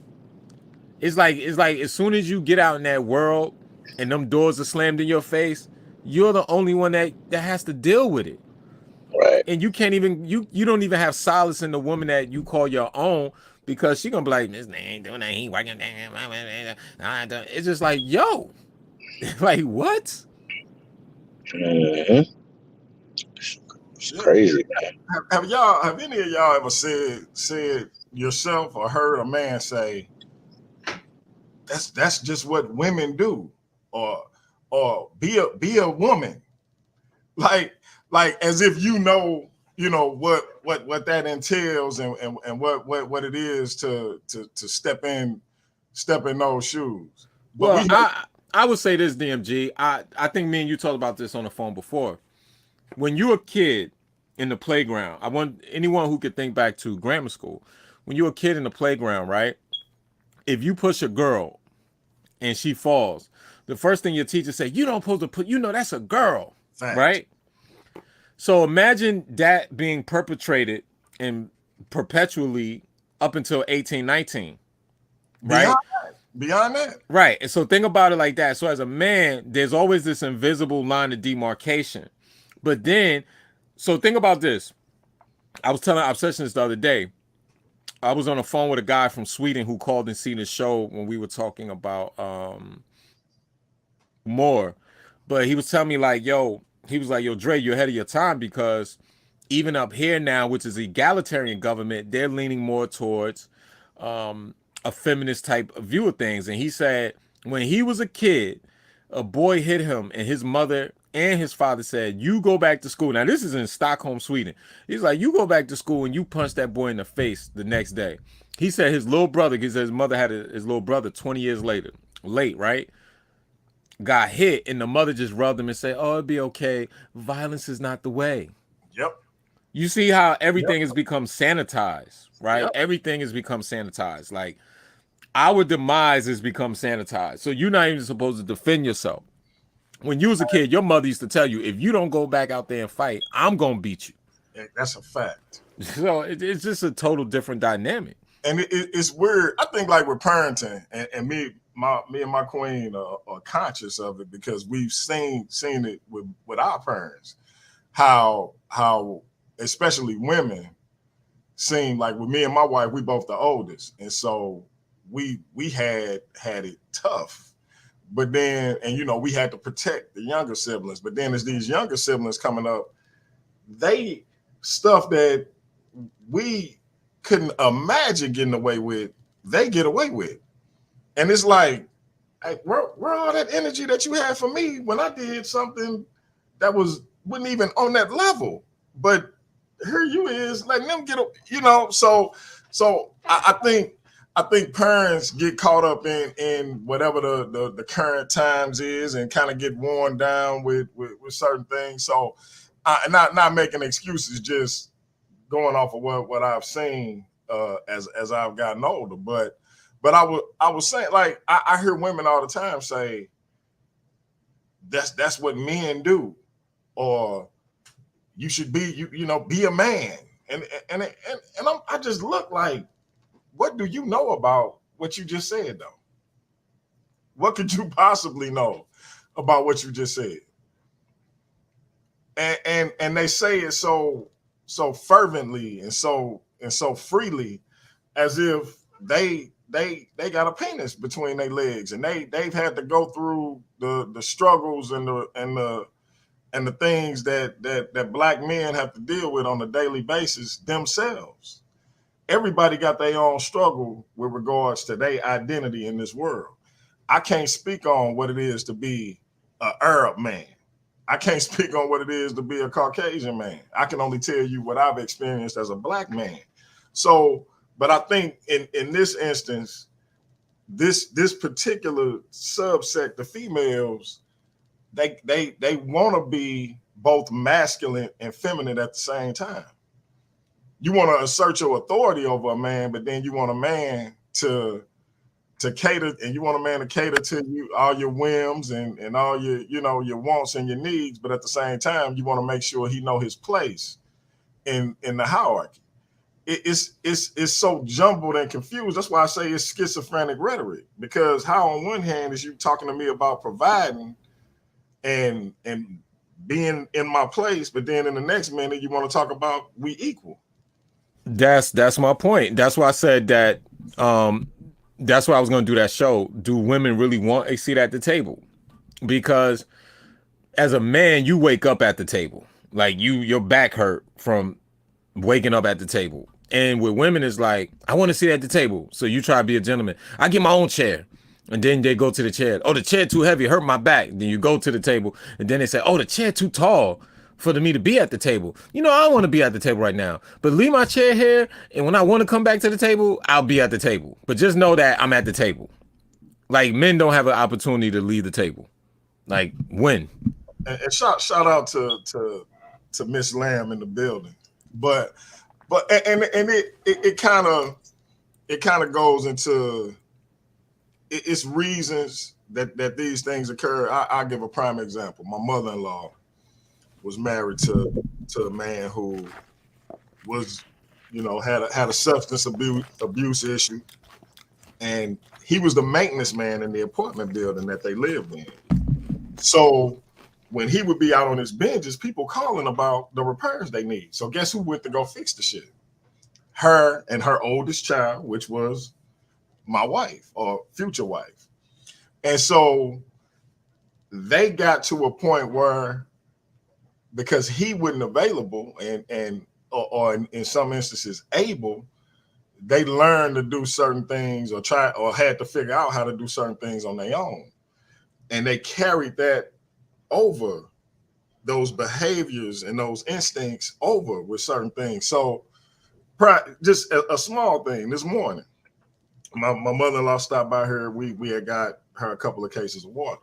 It's like as soon as you get out in that world and them doors are slammed in your face, you're the only one that has to deal with it. Right. And you can't even you don't even have solace in the woman that you call your own because she gonna be like, this nigga ain't doing that, he ain't working. It's just like, yo, like what? Hmm. It's Yeah. crazy, man. Have any of y'all ever said yourself or heard a man say that's just what women do, or be a woman, like as if what that entails and what it is to step in those shoes. But Well, we I would say this, DMG. I think me and you talked about this on the phone before. When you're a kid in the playground, I want anyone who could think back to grammar school. When you're a kid in the playground, right? If you push a girl and she falls, the first thing your teacher say, you don't supposed to put, that's a girl, fact. right? So imagine that being perpetrated and perpetually up until 18, 19, Beyond right? beyond that, Right. And so think about it like that. So as a man, there's always this invisible line of demarcation. But then, so think about this. I was telling Obsession this the other day. I was on the phone with a guy from Sweden who called and seen the show when we were talking about more. But he was telling me like, he was like, yo, Dre, you're ahead of your time because even up here now, which is egalitarian government, they're leaning more towards a feminist type of view of things. And he said when he was a kid, a boy hit him and his mother and his father said, you go back to school. Now, this is in Stockholm, Sweden. He's like, you go back to school and you punch that boy in the face the next day. He said his little brother, because his mother had his little brother 20 years later, late, right? Got hit and the mother just rubbed him and said, oh, it'll be okay. Violence is not the way. yep, You see how yep, everything has become sanitized, right? yep. Everything has become sanitized. Like our demise has become sanitized. So you're not even supposed to defend yourself. When you was a kid, your mother used to tell you, if you don't go back out there and fight, I'm going to beat That's a fact. you. So it's just a total different dynamic. And it's weird. I think like with parenting, and me and my queen are conscious of it because we've seen it with our parents. How especially women seem like with me and my wife, we both the oldest, and so we had it tough. But then, and we had to protect the younger siblings. But then as these younger siblings coming up, they stuff that we couldn't imagine getting away with, they get away with. And it's like, hey, where all that energy that you had for me when I did something that wasn't even on that level? But here you is letting them get, so I think I think parents get caught up in whatever the current times is and kind of get worn down with certain things. So not making excuses, just going off of what I've seen as I've gotten older. But I was saying, like, I hear women all the time say that's what men do, or you should be be a man. And I just look like, what do you know about what you just said, though? What could you possibly know about what you just said? And they say it so fervently and so freely, as if they got a penis between their legs, and they've had to go through the struggles and the things that black men have to deal with on a daily basis themselves. Everybody got their own struggle with regards to their identity in this world. I can't speak on what it is to be an Arab man. I can't speak on what it is to be a Caucasian man. I can only tell you what I've experienced as a black man. So, but I think in this instance, this particular subsect of females, they want to be both masculine and feminine at the same time. You want to assert your authority over a man, but then you want a man to cater, and you want a man to cater to you, all your whims and all your, your wants and your needs. But at the same time, you want to make sure he know his place in the hierarchy. It's so jumbled and confused. That's why I say it's schizophrenic rhetoric, because how on one hand is you talking to me about providing and being in my place, but then in the next minute you want to talk about we equal. That's my point. That's why I said that. That's why I was going to do that show. Do women really want a seat at the table? Because as a man, you wake up at the table. Like your back hurt from waking up at the table. And with women, it's like, I want to sit at the table. So you try to be a gentleman. I get my own chair. And then they go to the chair. Oh, the chair too heavy, hurt my back. Then you go to the table. And then they say, oh, the chair too tall for me to be at the table. I don't want to be at the table right now. But leave my chair here. And when I want to come back to the table, I'll be at the table. But just know that I'm at the table. Like, men don't have an opportunity to leave the table. Like, when? And shout out to Miss Lamb in the building. But it kind of goes into it's reasons that these things occur. I'll give a prime example. My mother-in-law was married to a man who was, had a substance abuse issue, and he was the maintenance man in the apartment building that they lived in. So when he would be out on his binges, people calling about the repairs they need. So guess who went to go fix the shit? Her and her oldest child, which was my wife or future wife. And so they got to a point where, because he wasn't available or in some instances able, they learned to do certain things or had to figure out how to do certain things on their own. And they carried that over, those behaviors and those instincts over with certain things. So just a small thing this morning, my mother-in-law stopped by here. We had got her a couple of cases of water.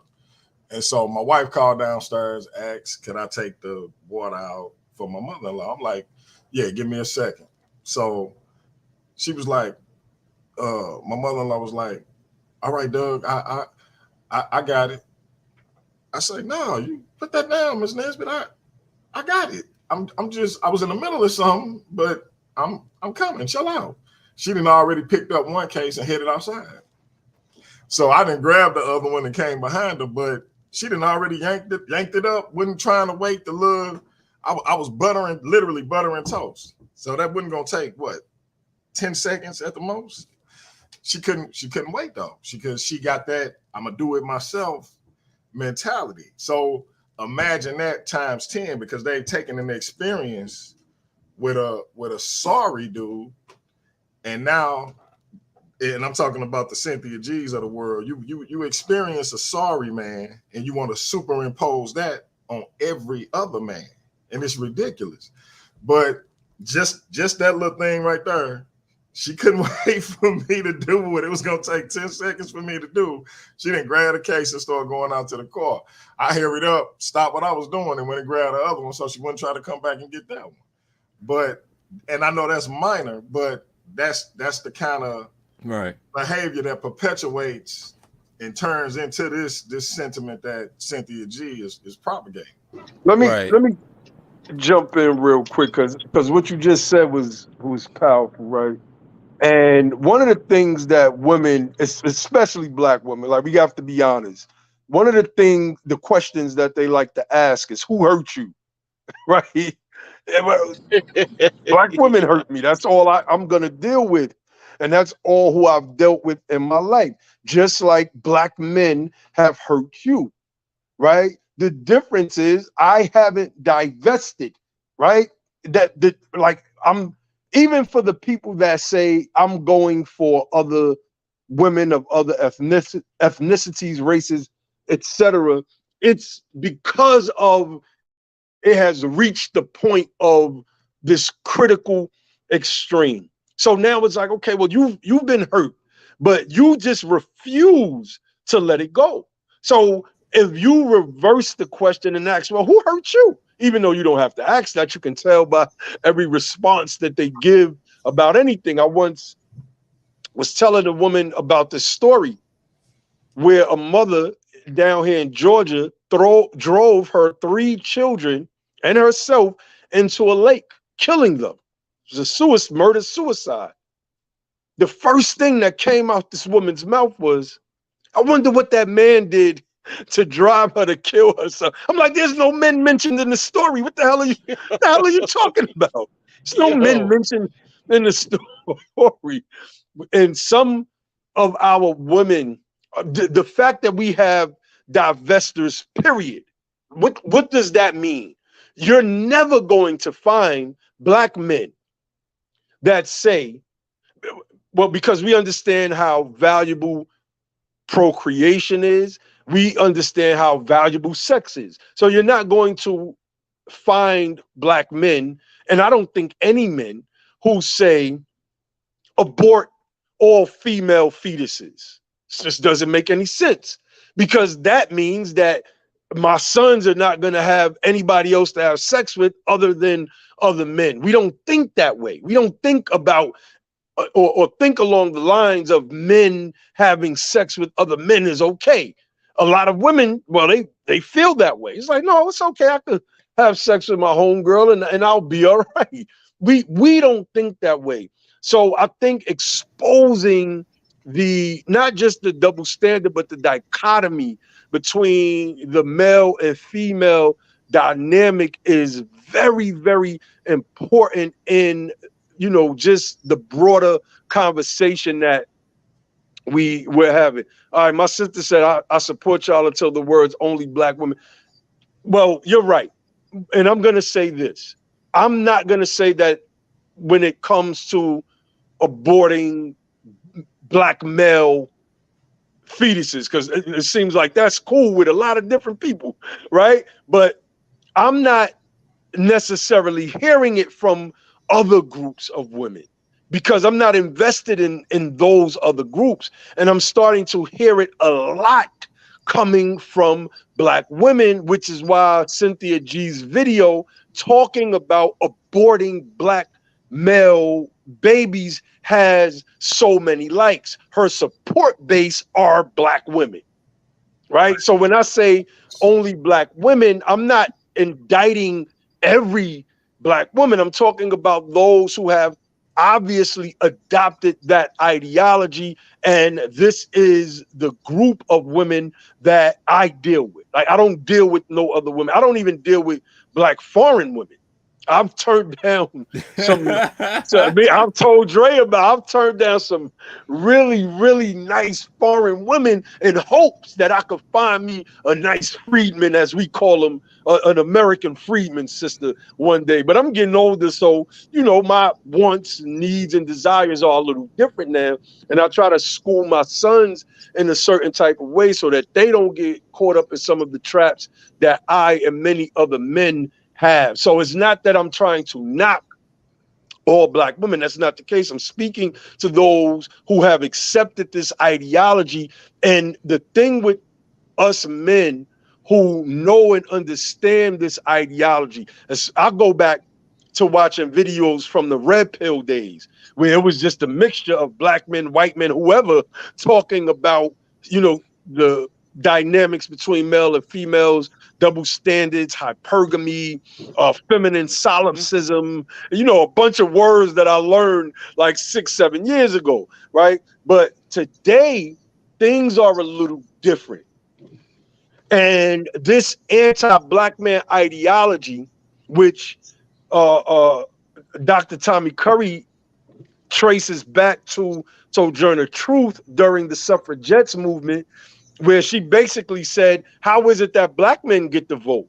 And so my wife called downstairs, asked, could I take the water out for my mother-in-law? I'm like, yeah, give me a second. So she was like, my mother-in-law was like, all right, Doug, I got it. I said, no, you put that down, Miss Nesbitt. I got it. I was in the middle of something, but I'm coming. Chill out. She done already picked up one case and headed outside. So I didn't grab the other one and came behind her, but she done already yanked it up, wasn't trying to wait to look. I was literally buttering toast. So that wasn't gonna take 10 seconds at the most. She couldn't wait though, because she got that I'm gonna do it myself mentality. So imagine that times 10, because they've taken an experience with a sorry dude, and now, and I'm talking about the Cynthia G's of the world, you experience a sorry man and you want to superimpose that on every other man, and it's ridiculous. But just that little thing right there She couldn't wait for me to do what it was going to take 10 seconds for me to do. She didn't grab the case and start going out to the car. I hurried up, stopped what I was doing, and went and grabbed the other one so she wouldn't try to come back and get that one. But, and I know that's minor, but that's the kind of behavior that perpetuates and turns into this sentiment that Cynthia G is propagating. Let me jump in real quick because what you just said was powerful, right? And one of the things that women, especially black women, like we have to be honest, one of the questions that they like to ask is, who hurt you? Right? Black women hurt me. That's all I'm going to deal with. And that's all who I've dealt with in my life. Just like black men have hurt you, right? The difference is I haven't divested, right? Even for the people that say I'm going for other women of other ethnicities, races, etc., it's because of it has reached the point of this critical extreme. So now it's like, okay, well, you've been hurt, but you just refuse to let it go. So if you reverse the question and ask, well, who hurt you? Even though you don't have to ask that, you can tell by every response that they give about anything. I once was telling a woman about this story where a mother down here in Georgia drove her 3 children and herself into a lake, killing them. It was a murder-suicide. The first thing that came out this woman's mouth was, I wonder what that man did to drive her to kill herself. I'm like, there's no men mentioned in the story. What the hell are you talking about? There's no men mentioned in the story. And some of our women, the fact that we have divestors, period. What does that mean? You're never going to find black men that say, well, because we understand how valuable procreation is, we understand how valuable sex is. So you're not going to find black men, and I don't think any men, who say abort all female fetuses. It just doesn't make any sense, because that means that my sons are not going to have anybody else to have sex with other than other men. We don't think that way. We don't think about or think along the lines of men having sex with other men is okay. A lot of women, well, they feel that way. It's like, no, it's okay. I could have sex with my homegirl and I'll be all right. We don't think that way. So I think exposing not just the double standard, but the dichotomy between the male and female dynamic is very, very important in, just the broader conversation that we're having. All right, my sister said, I support y'all until the words only black women. Well, you're right. And I'm going to say this. I'm not going to say that when it comes to aborting black male fetuses, because it seems like that's cool with a lot of different people, right? But I'm not necessarily hearing it from other groups of women, because I'm not invested in those other groups. And I'm starting to hear it a lot coming from black women, which is why Cynthia G's video talking about aborting black male babies has so many likes. Her support base are black women, right? So when I say only black women, I'm not indicting every black woman. I'm talking about those who have obviously adopted that ideology, and this is the group of women that I deal with. Like, I don't deal with no other women. I don't even deal with black foreign women. I've turned down some. I've told Dre I've turned down some really, really nice foreign women in hopes that I could find me a nice freedman, as we call them, an American freedman sister one day. But I'm getting older, so my wants, needs, and desires are a little different now, and I try to school my sons in a certain type of way so that they don't get caught up in some of the traps that I and many other men have. So it's not that I'm trying to knock all black women. That's not the case. I'm speaking to those who have accepted this ideology. And the thing with us men who know and understand this ideology, I'll go back to watching videos from the red pill days, where it was just a mixture of black men, white men, whoever, talking about, the dynamics between male and females, double standards, hypergamy, feminine solipsism, a bunch of words that I learned like 6-7 years ago, right? But today, things are a little different. And this anti-black man ideology, which Dr. Tommy Curry traces back to Sojourner Truth during the suffragettes movement, where she basically said, how is it that black men get the vote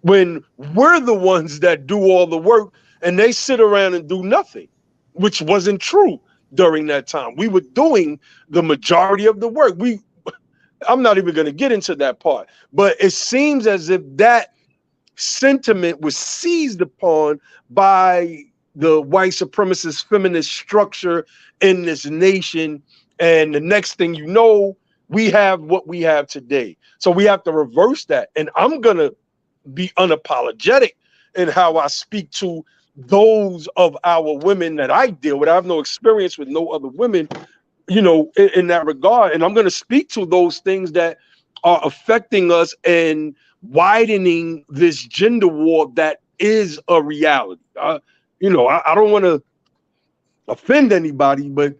when we're the ones that do all the work and they sit around and do nothing, which wasn't true during that time. We were doing the majority of the work. I'm not even going to get into that part, but it seems as if that sentiment was seized upon by the white supremacist feminist structure in this nation. And the next thing you know, we have what we have today. So we have to reverse that. And I'm going to be unapologetic in how I speak to those of our women that I deal with. I have no experience with no other women, in that regard. And I'm going to speak to those things that are affecting us and widening this gender war that is a reality. I don't want to offend anybody, but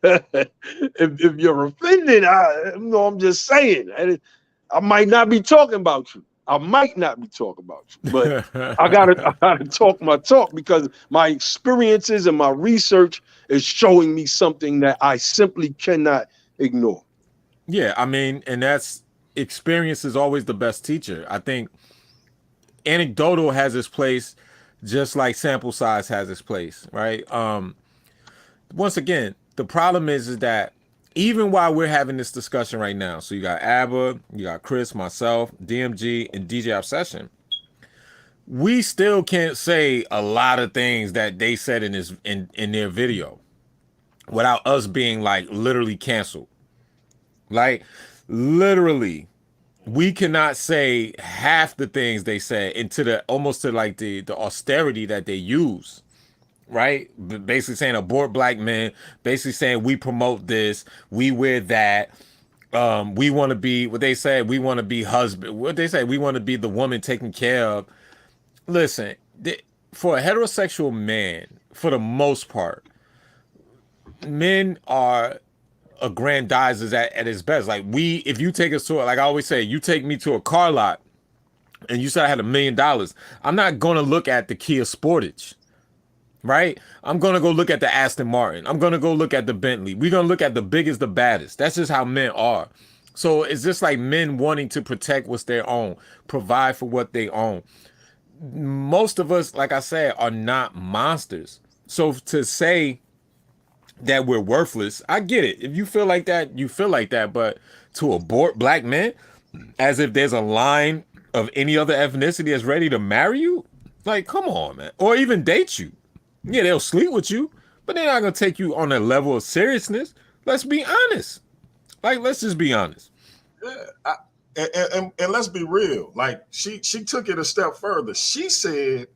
if you're offended, I'm just saying. I might not be talking about you. I might not be talking about you, but I gotta talk my talk, because my experiences and my research is showing me something that I simply cannot ignore. Yeah, I mean, and that's, experience is always the best teacher. I think anecdotal has its place, just like sample size has its place, right? Once again, the problem is that even while we're having this discussion right now, so you got Abba, you got Chris, myself, DMG, and DJ Obsession, we still can't say a lot of things that they said in their video without us being like literally canceled. Like literally, we cannot say half the things they said into the almost to like the austerity that they use. Right? Basically saying abort black men, basically saying we promote this, we wear that. We want to be, what they say, we want to be husband. What they say, we want to be the woman taken care of. Listen, for a heterosexual man, for the most part, men are aggrandizers at his best. Like if you take us to, like I always say, you take me to a car lot and you said I had $1 million, I'm not going to look at the Kia Sportage. Right? I'm going to go look at the Aston Martin. I'm going to go look at the Bentley. We're going to look at the biggest, the baddest. That's just how men are. So it's just like men wanting to protect what's their own, provide for what they own. Most of us, like I said, are not monsters. So to say that we're worthless, I get it. If you feel like that, you feel like that. But to abort black men as if there's a line of any other ethnicity that's ready to marry you, like, come on, man. Or even date you. Yeah, they'll sleep with you, but they're not going to take you on a level of seriousness. Let's be honest. Like, let's just be honest. Yeah, and let's be real. Like, she took it a step further. She said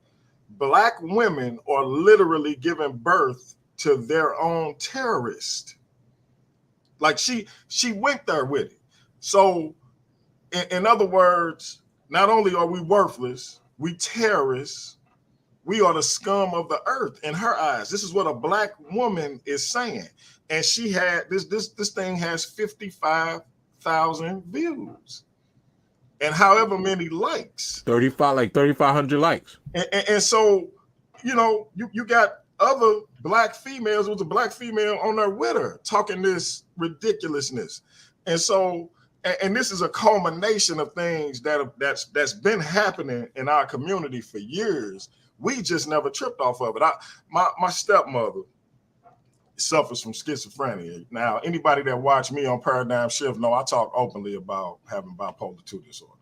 black women are literally giving birth to their own terrorists. Like, she went there with it. So, in other words, not only are we worthless, we terrorists. We are the scum of the earth in her eyes. This is what a black woman is saying. And she had this thing has 55,000 views and however many likes. 3,500 likes. And so, you got other black females. It was a black female on there with her talking this ridiculousness. And so, and this is a culmination of things that's been happening in our community for years. We just never tripped off of it. My stepmother suffers from schizophrenia. Now, anybody that watched me on Paradigm Shift know I talk openly about having bipolar 2 disorder.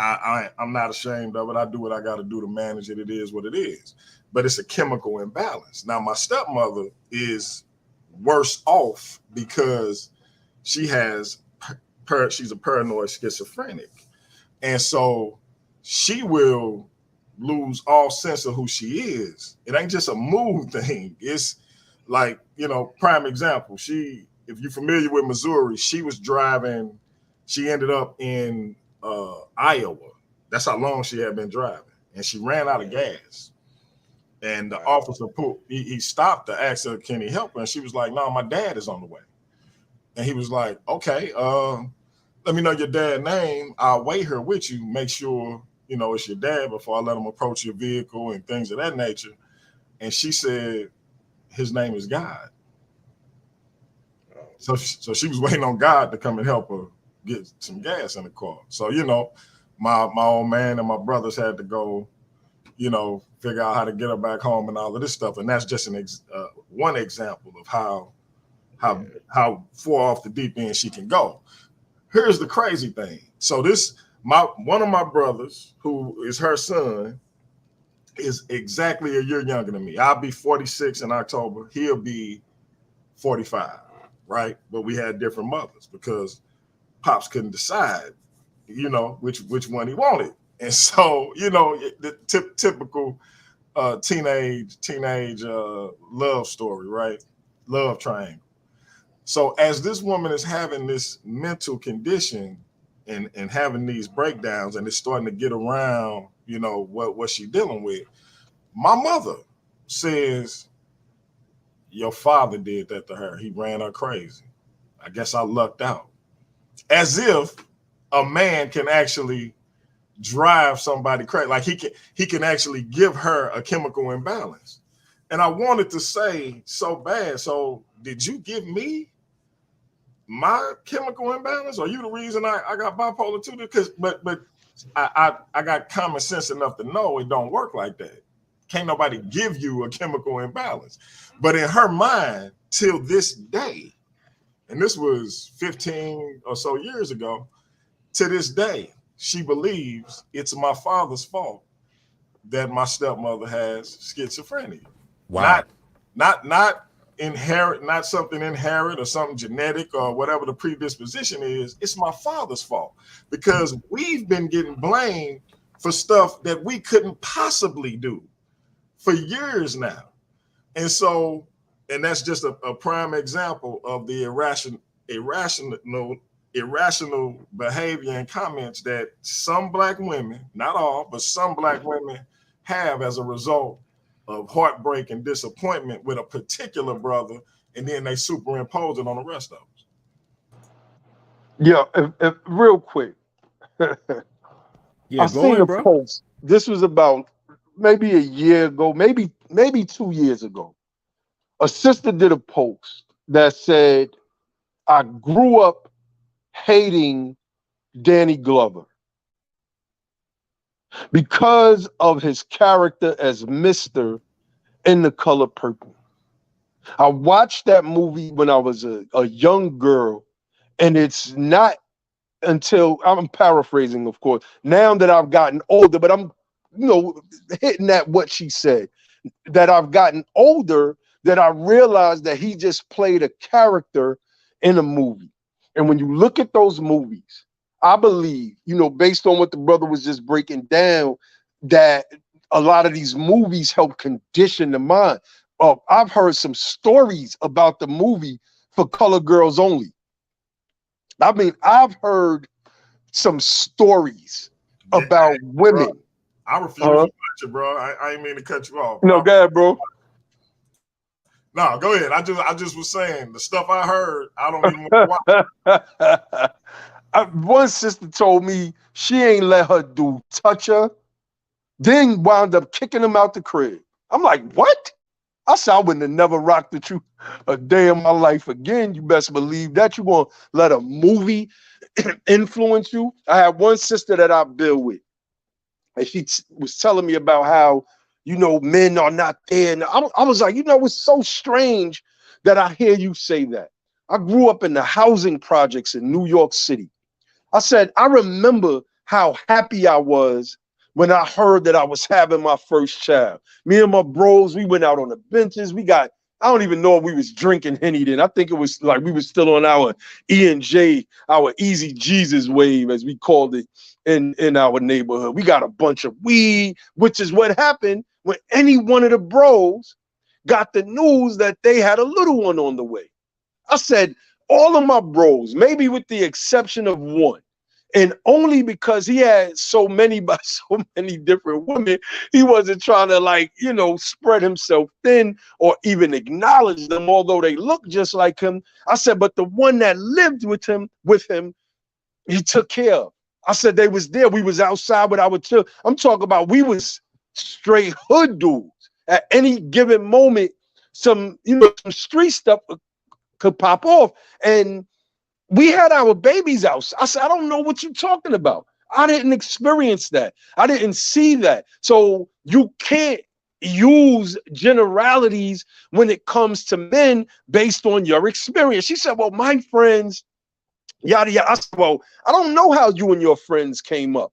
I'm not ashamed of it. I do what I got to do to manage it. It is what it is. But it's a chemical imbalance. Now, my stepmother is worse off because she has she's a paranoid schizophrenic. And so she will lose all sense of who she is. It ain't just a mood thing. It's like, you know, prime example. If you're familiar with Missouri, she was driving, she ended up in Iowa. That's how long she had been driving. And she ran out of gas. And the officer he stopped to ask her, can he help her? And she was like, no, my dad is on the way. And he was like, okay, let me know your dad's name. I'll weigh her with you. Make sure, you know, it's your dad before I let him approach your vehicle and things of that nature. And she said, his name is God. So she was waiting on God to come and help her get some gas in the car. So, you know, my old man and my brothers had to go, you know, figure out how to get her back home and all of this stuff. And that's just one example of how far off the deep end she can go. Here's the crazy thing. So one of my brothers, who is her son, is exactly a year younger than me. I'll be 46 in October. He'll be 45, right? But we had different mothers because Pops couldn't decide, you know, which one he wanted. And so, you know, the typical teenage love story, right? Love triangle. So as this woman is having this mental condition and having these breakdowns, and it's starting to get around, you know, what she's dealing with, my mother says, your father did that to her. He ran her crazy. I guess I lucked out. As if a man can actually drive somebody crazy. Like he can actually give her a chemical imbalance. And I wanted to say so bad, so did you give me my chemical imbalance? Are you the reason I got bipolar too? Because but I got common sense enough to know it don't work like that. Can't nobody give you a chemical imbalance. But in her mind, till this day, and this was 15 or so years ago, to this day, she believes it's my father's fault that my stepmother has schizophrenia. Wow. Not inherit, not something inherent or something genetic or whatever the predisposition is. It's my father's fault because we've been getting blamed for stuff that we couldn't possibly do for years now. And so, and that's just a prime example of the irrational behavior and comments that some Black women, not all, but some Black women have as a result of heartbreak and disappointment with a particular brother, and then they superimpose it on the rest of us. Yeah, if real quick. Yeah, I go seen ahead, a bro. post. This was about maybe a year ago, maybe 2 years ago. A sister did a post that said, I grew up hating Danny Glover because of his character as Mr. in The Color Purple. I watched that movie when I was a young girl, and it's not until, I'm paraphrasing, of course, now that I've gotten older, but I'm, hitting at what she said, that I've gotten older, that I realized that he just played a character in a movie. And when you look at those movies, I believe, based on what the brother was just breaking down, that a lot of these movies help condition the mind. I've heard some stories about the movie For Color Girls Only. I mean, I've heard some stories about women. Bro, I refuse to watch it, bro. I ain't mean to cut you off. No, go ahead, bro. No, go ahead. I just was saying the stuff I heard. I don't even want to watch. One sister told me she ain't let her do touch her, then wound up kicking him out the crib. I'm like, what? I said I wouldn't have never rocked with you a day in my life again. You best believe that. You won't let a movie influence you. I had one sister that I build with, and she was telling me about how, men are not there. And I was like, it's so strange that I hear you say that. I grew up in the housing projects in New York City. I said, I remember how happy I was when I heard that I was having my first child. Me and my bros, we went out on the benches. I don't even know if we was drinking Henny then. I think it was like we was still on our E&J, our Easy Jesus wave, as we called it in our neighborhood. We got a bunch of weed, which is what happened when any one of the bros got the news that they had a little one on the way. I said, all of my bros, maybe with the exception of one, and only because he had so many different women, he wasn't trying to, like, you know, spread himself thin or even acknowledge them, although they look just like him. I said, but the one that lived with him, he took care of. I said, they was there. We was outside with our children. I'm talking about, we was straight hood dudes. At any given moment, some street stuff could pop off. And we had our babies out. I said, I don't know what you're talking about. I didn't experience that. I didn't see that. So you can't use generalities when it comes to men based on your experience. She said, well, my friends, yada, yada. I said, well, I don't know how you and your friends came up.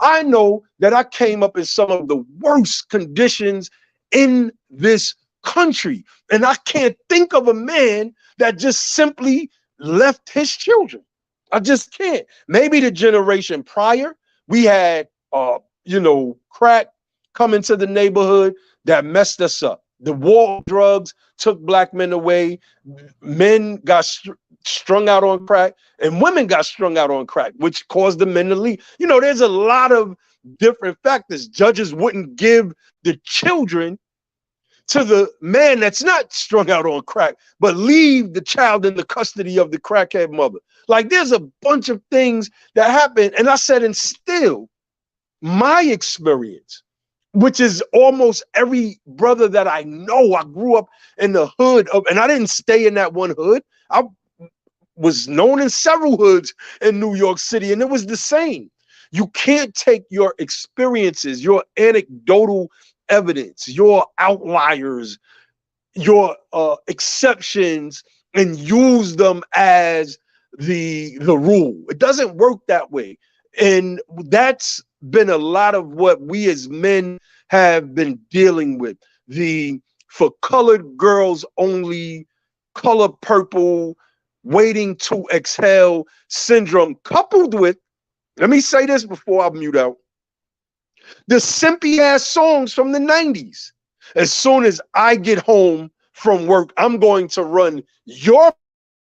I know that I came up in some of the worst conditions in this country. And I can't think of a man that just simply left his children. I just can't. Maybe the generation prior, we had, crack come into the neighborhood that messed us up. The war drugs took black men away. Men got strung out on crack, and women got strung out on crack, which caused the men to leave. There's a lot of different factors. Judges wouldn't give the children to the man that's not strung out on crack, but leave the child in the custody of the crackhead mother. Like, there's a bunch of things that happen. And I said, and still, my experience, which is almost every brother that I know, I grew up in the hood of, and I didn't stay in that one hood. I was known in several hoods in New York City, and it was the same. You can't take your experiences, your anecdotal evidence, your outliers, your exceptions, and use them as the rule. It doesn't work that way. And that's been a lot of what we as men have been dealing with. The for colored girls only, color purple, waiting to exhale syndrome, coupled with, let me say this before I mute out, the simpy ass songs from the 90s. As soon as I get home from work, I'm going to run your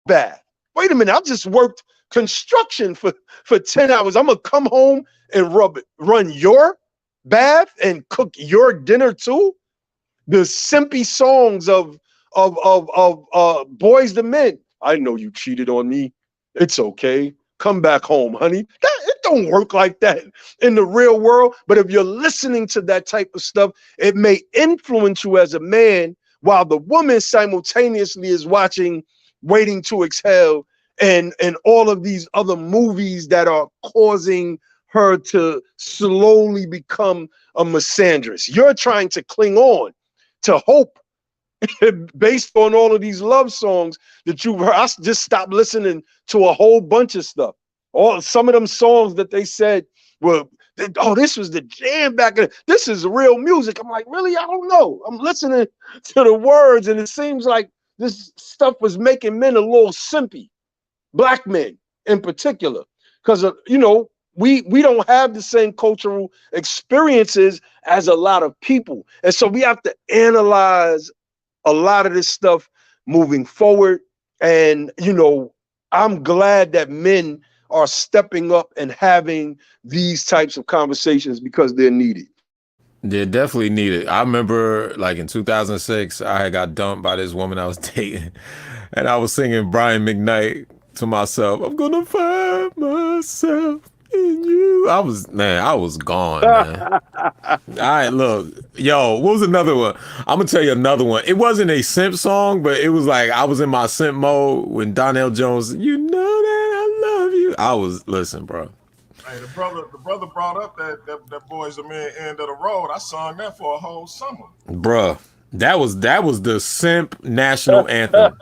bath. Wait a minute, I just worked construction for 10 hours. I'm gonna come home and run your bath and cook your dinner too. The simpy songs of Boys to Men. I know you cheated on me. It's okay. Come back home, honey. It don't work like that in the real world. But if you're listening to that type of stuff, it may influence you as a man, while the woman simultaneously is watching Waiting to Exhale and all of these other movies that are causing her to slowly become a misandrist. You're trying to cling on to hope based on all of these love songs that you've heard. I just stopped listening to a whole bunch of stuff. Some of them songs that they said were, oh, this was the jam back in. This is real music. I'm like, really? I don't know. I'm listening to the words, and it seems like this stuff was making men a little simpy, black men in particular, because we don't have the same cultural experiences as a lot of people, and so we have to analyze a lot of this stuff moving forward. And, I'm glad that men are stepping up and having these types of conversations because they're needed. They're definitely needed. I remember, like, in 2006, I had got dumped by this woman I was dating, and I was singing Brian McKnight to myself. I'm gonna find myself in you. I was gone, man. All right, look, yo, what was another one? I'm gonna tell you another one. It wasn't a simp song, but it was like I was in my simp mode when Donnell Jones, you know that I love you. Listen, bro. Hey, the brother brought up that Boys to Men End of the Road. I sung that for a whole summer. Bruh, that was the simp national anthem.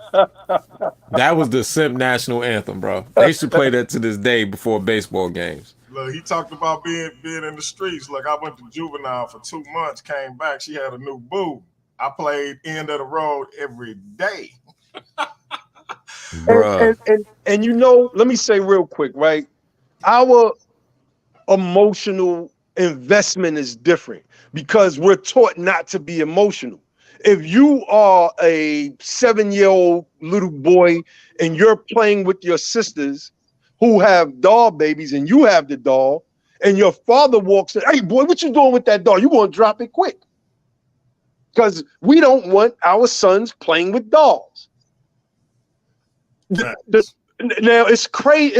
That was the simp national anthem, bro. They should play that to this day before baseball games. Look, he talked about being in the streets. Look, I went to juvenile for 2 months, came back. She had a new boo. I played end of the road every day. Bruh. And you know, let me say real quick, right? Our emotional investment is different because we're taught not to be emotional. If you are a 7-year-old little boy and you're playing with your sisters who have doll babies and you have the doll, and your father walks in, hey boy, what you doing with that doll? You're gonna drop it quick. Because we don't want our sons playing with dolls. Now it's crazy.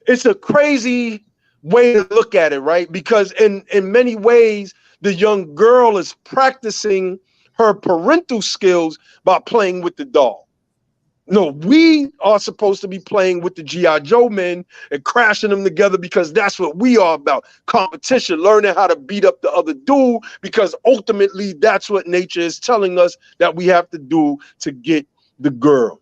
It's a crazy way to look at it, right? Because in many ways, the young girl is practicing her parental skills by playing with the doll. No, we are supposed to be playing with the G.I. Joe men and crashing them together because that's what we are about. Competition, learning how to beat up the other dude, because ultimately that's what nature is telling us that we have to do to get the girl.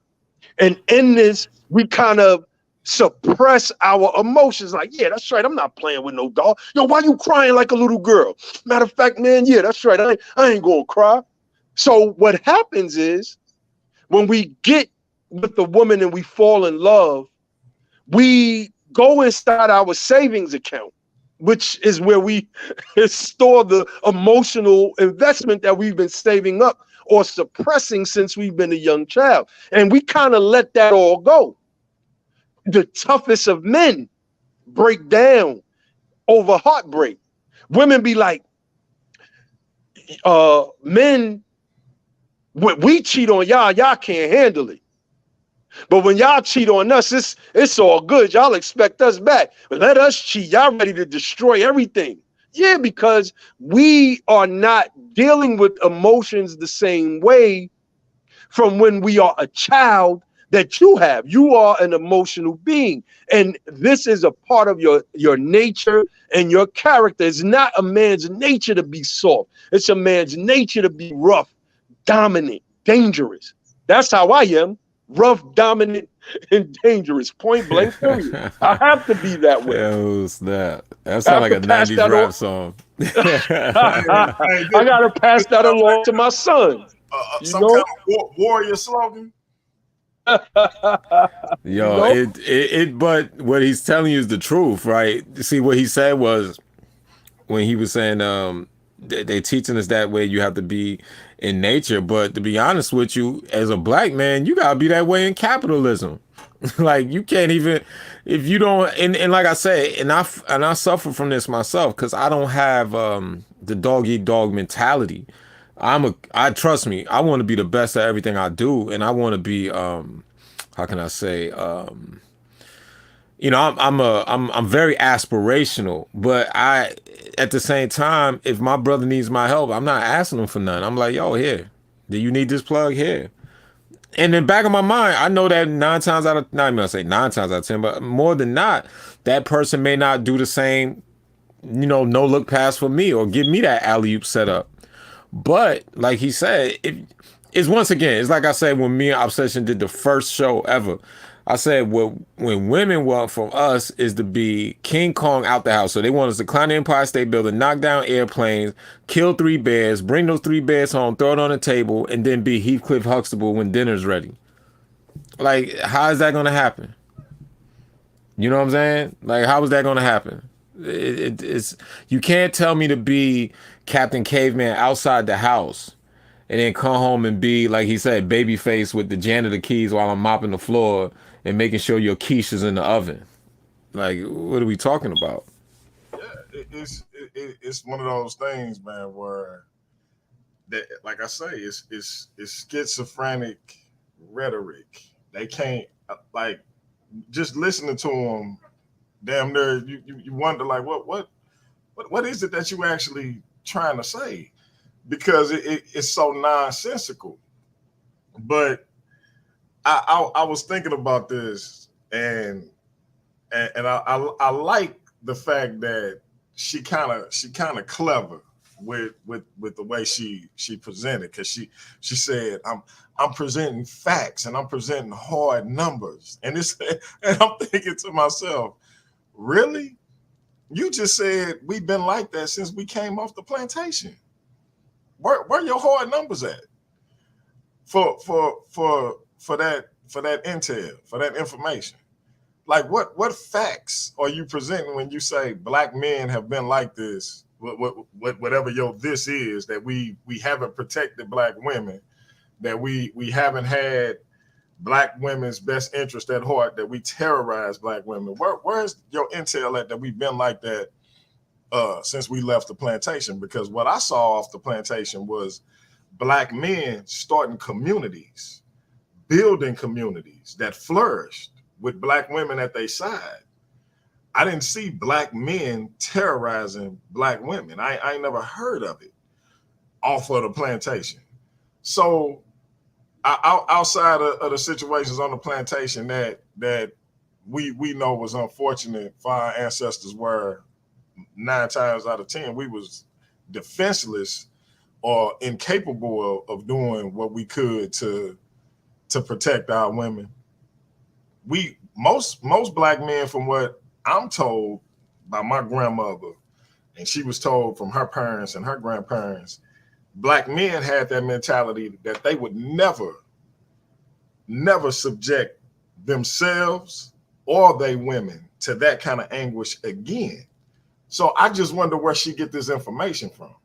And in this, we kind of suppress our emotions. Like, yeah, that's right. I'm not playing with no doll. Yo, why you crying like a little girl? Matter of fact, man, yeah, that's right. I ain't gonna cry. So what happens is when we get with the woman and we fall in love, we go inside our savings account, which is where we store the emotional investment that we've been saving up or suppressing since we've been a young child. And we kind of let that all go. The toughest of men break down over heartbreak. Women be like, men, we cheat on y'all can't handle it. But when y'all cheat on us, it's all good. Y'all expect us back. But let us cheat. Y'all ready to destroy everything. Yeah, because we are not dealing with emotions the same way from when we are a child that you have. You are an emotional being. And this is a part of your nature and your character. It's not a man's nature to be soft. It's a man's nature to be rough, dominant, dangerous. That's how I am. Rough, dominant, and dangerous. Point blank, period. I have to be that way. Hell, snap. That I sounds have like to a pass 90s that rap on. song. I gotta pass that along to my son. You Some know? kind of warrior slogan. You Yo, know? but what he's telling you is the truth, right? See, what he said was when he was saying, they teaching us that way you have to be in nature. But to be honest with you, as a black man, you gotta be that way in capitalism. Like you can't even if you don't and like I say, and I suffer from this myself because I don't have the dog eat dog mentality. I trust me, I want to be the best at everything I do, and I want to be how can I say I'm very aspirational, but I at the same time, if my brother needs my help, I'm not asking him for none. I'm like, yo, here, do you need this plug here? And in the back of my mind, I know that 9 times out of, not even gonna say 9 times out of 10, but more than not, that person may not do the same, no look pass for me or give me that alley oop setup. But like he said, it's once again, it's like I said when me and Obsession did the first show ever. I said when women want from us is to be King Kong out the house. So they want us to climb the Empire State Building, knock down airplanes, kill 3 bears, bring those 3 bears home, throw it on the table, and then be Heathcliff Huxtable when dinner's ready. Like, how is that gonna happen? You know what I'm saying? Like, how is that gonna happen? It's you can't tell me to be Captain Caveman outside the house and then come home and be, like he said, baby face with the janitor keys while I'm mopping the floor and making sure your quiche is in the oven. Like, what are we talking about? Yeah, it's one of those things, man, where that, like I say, it's schizophrenic rhetoric. They can't like just listening to them. Damn near you wonder like what is it that you actually trying to say? Because it's so nonsensical. But I was thinking about this and I like the fact that she kind of clever with the way she presented, because she said I'm presenting facts and I'm presenting hard numbers, and it's and I'm thinking to myself, really? You just said we've been like that since we came off the plantation. Where your hard numbers at? For that intel, for that information. Like what facts are you presenting when you say black men have been like this? Whatever your this is, that we haven't protected black women, that we haven't had black women's best interest at heart, that we terrorize black women. Where's your intel at that we've been like that since we left the plantation? Because what I saw off the plantation was black men starting communities, building communities that flourished with black women at their side. I didn't see black men terrorizing black women. I ain't never heard of it off of the plantation. So outside of the situations on the plantation that we know was unfortunate for our ancestors, where 9 times out of 10 we was defenseless or incapable of doing what we could to protect our women. Most black men, from what I'm told by my grandmother, and she was told from her parents and her grandparents, black men had that mentality that they would never subject themselves or they women to that kind of anguish again. So I just wonder where she get this information from.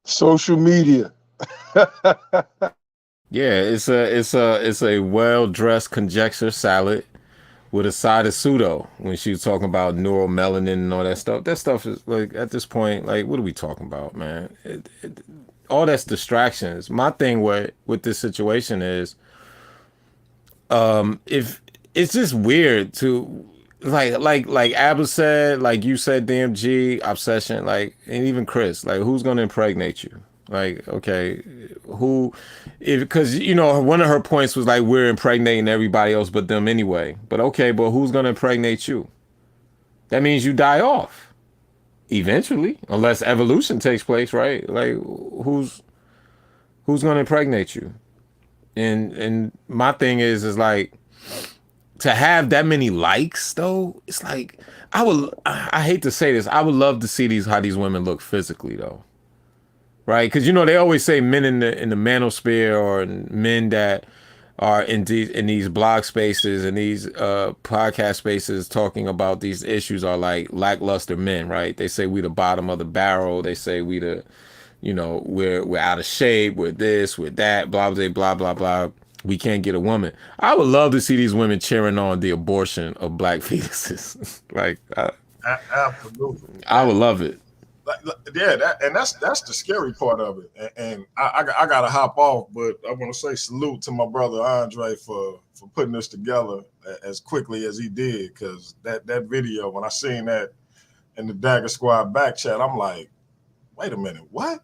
Social media. Yeah, it's a well-dressed conjecture salad with a side of pseudo. When she was talking about neuromelanin and all that stuff is like, at this point, like, what are we talking about, man? All that's distractions. My thing with this situation is, if it's just weird to like Abba said, like you said, DMG, obsession, like, and even Chris, like, who's gonna impregnate you? Like, okay, who? Because you know, one of her points was like, we're impregnating everybody else but them anyway. But okay, but who's gonna impregnate you? That means you die off eventually, unless evolution takes place, right? Like, who's gonna impregnate you? And my thing is like, to have that many likes though, it's like, I hate to say this, I would love to see how these women look physically though. Right? Because you know, they always say men in the manosphere, or men that are in these blog spaces and these podcast spaces talking about these issues are like lackluster men, right? They say we the bottom of the barrel. They say we the, you know, we're out of shape, we're this, we're that, blah blah blah blah blah. We can't get a woman. I would love to see these women cheering on the abortion of black fetuses. Like, Absolutely, I would love it. Yeah, that's the scary part of it. And I gotta hop off, but I want to say salute to my brother Andre for putting this together as quickly as he did, because that video, when I seen that in the Dagger Squad back chat, I'm like, wait a minute, what?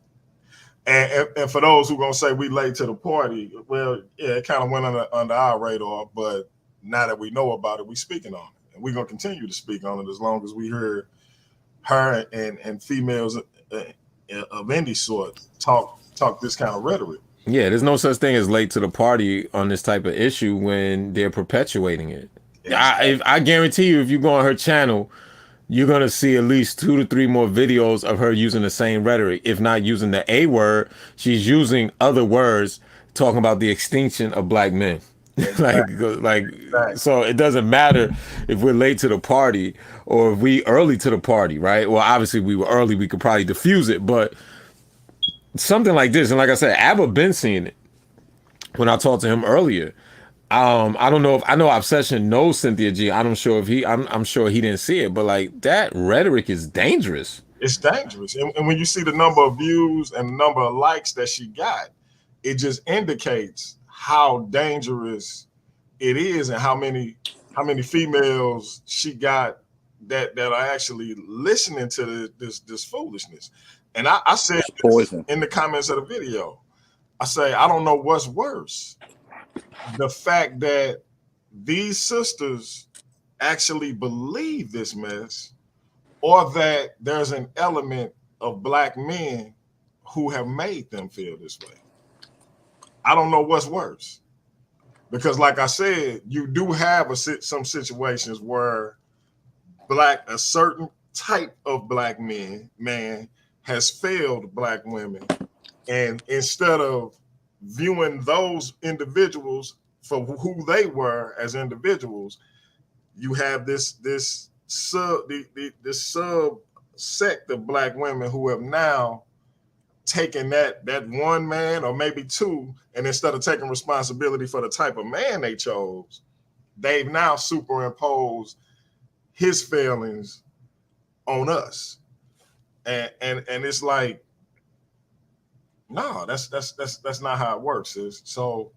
And for those who gonna say we late to the party, well, yeah, it kind of went under our radar, but now that we know about it, we speaking on it, and we're gonna continue to speak on it as long as we hear her and females of any sort talk this kind of rhetoric. Yeah, there's no such thing as late to the party on this type of issue when they're perpetuating it. Exactly. I guarantee you, if you go on her channel, you're going to see at least 2 to 3 more videos of her using the same rhetoric. If not using the A word, she's using other words talking about the extinction of black men. Exactly. So it doesn't matter if we're late to the party or if we early to the party, right? Well, obviously we were early, we could probably diffuse it, but something like this, and like I said, Abba been seeing it when I talked to him earlier. I don't know if I know Obsession knows Cynthia G. I'm sure he didn't see it, but like, that rhetoric is dangerous. It's dangerous, and when you see the number of views and the number of likes that she got, it just indicates how dangerous it is, and how many females she got that are actually listening to this foolishness. And I said in the comments of the video, I say, I don't know what's worse, the fact that these sisters actually believe this mess, or that there's an element of black men who have made them feel this way. I don't know what's worse, Because like I said, you do have some situations where a certain type of black man has failed black women. And instead of viewing those individuals for who they were as individuals, you have this subsect of black women who have now taken that one man or maybe two, and instead of taking responsibility for the type of man they chose, they've now superimposed his failings on us. And it's like, no, that's not how it works. So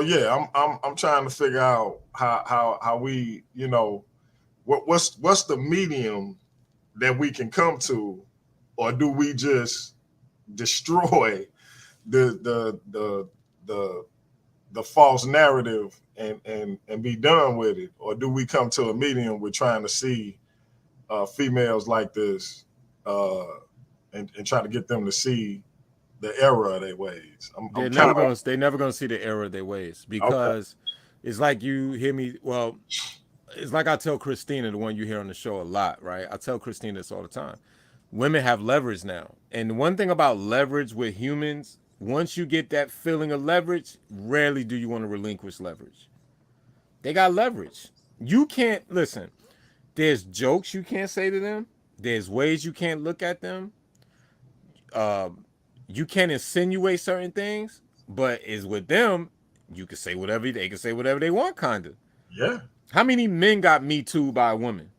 yeah, I'm trying to figure out how we, you know, what's the medium that we can come to, or do we just destroy the false narrative and be done with it, or do we come to a medium with trying to see females like this and try to get them to see the error of their ways? They're never gonna see the error of their ways, because it's like, you hear me. Well, it's like I tell Christina, the one you hear on the show a lot, right? I tell Christina this all the time. Women have leverage now, and one thing about leverage with humans, once you get that feeling of leverage, rarely do you want to relinquish leverage. They got leverage. You can't listen. There's jokes you can't say to them. There's ways you can't look at them. You can't insinuate certain things, but is with them, you can say whatever they can say whatever they want, kinda. Yeah. How many men got Me Too by a woman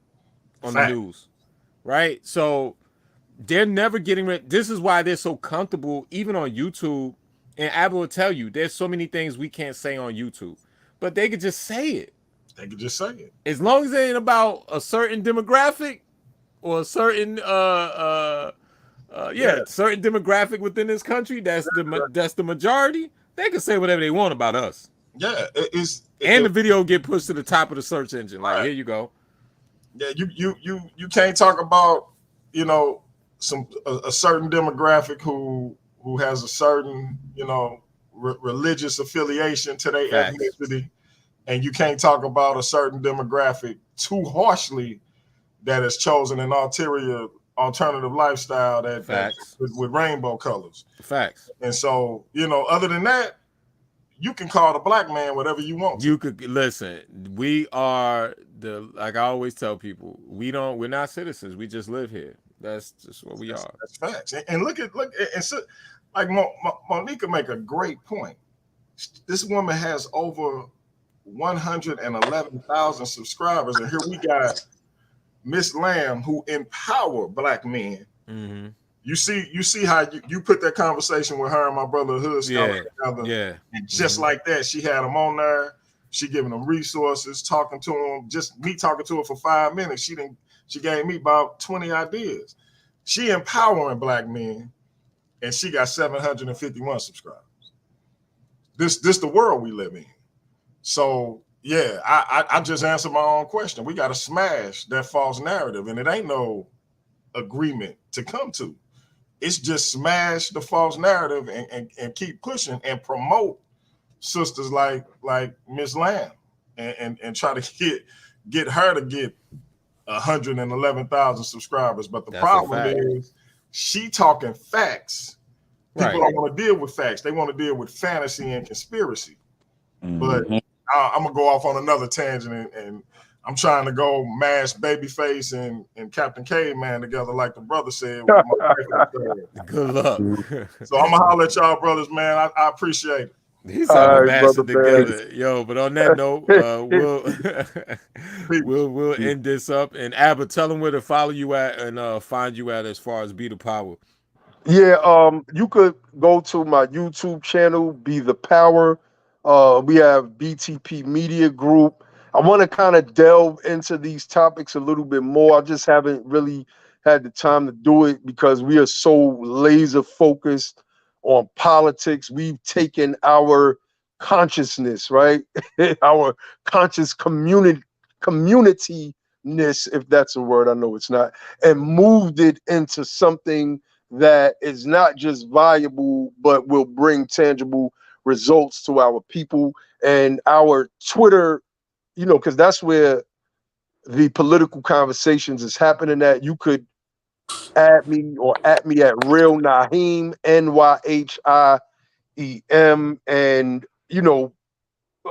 on the news, right? So they're never getting rid. This is why they're so comfortable, even on YouTube. And Abba will tell you, there's so many things we can't say on YouTube, but they could just say it. They could just say it. As long as it ain't about a certain demographic or a certain certain demographic within this country, that's the majority, they can say whatever they want about us. Yeah, the video get pushed to the top of the search engine. Like, here you go. Yeah, you can't talk about, you know, a certain demographic who has a certain, you know, religious affiliation to their ethnicity, and you can't talk about a certain demographic too harshly that has chosen an alternative lifestyle that with rainbow colors. Facts. And so, you know, other than that, you can call the black man whatever you want. You could listen. We are like I always tell people, we're not citizens. We just live here. That's just what we are. That's facts. And look, and so, like Monica make a great point. This woman has over 111,000 subscribers, and here we got Miss Lamb, who empower black men. Mm-hmm. You see how you put that conversation with her and my brother Hood together. Yeah. And just like that, she had them on there. She giving them resources, talking to them. Just me talking to her for 5 minutes. She gave me about 20 ideas. She empowering black men, and she got 751 subscribers. This the world we live in. So yeah, I just answered my own question. We got to smash that false narrative, and it ain't no agreement to come to. It's just smash the false narrative and keep pushing and promote sisters like Miss Lamb and try to get her to get 111,000 subscribers. But the problem is she talking facts. People don't want to deal with facts. They want to deal with fantasy and conspiracy. Mm-hmm. But I'm gonna go off on another tangent, and I'm trying to go mash Babyface and Captain Caveman together, like the brother said. Good luck. So I'm gonna holler at y'all, brothers, man. I appreciate it. He's talking mash it together, yo. But on that note, we'll end this up. And Abba, tell them where to follow you at and find you at as far as Be the Power. Yeah, you could go to my YouTube channel, Be the Power. We have BTP Media Group. I want to kind of delve into these topics a little bit more. I just haven't really had the time to do it because we are so laser focused on politics. We've taken our consciousness, right? Our conscious community-ness, if that's a word, I know it's not, and moved it into something that is not just viable, but will bring tangible results to our people. And our Twitter, because that's where the political conversations is happening at. You could add me or at me at Real Naheem, NYHIEM, and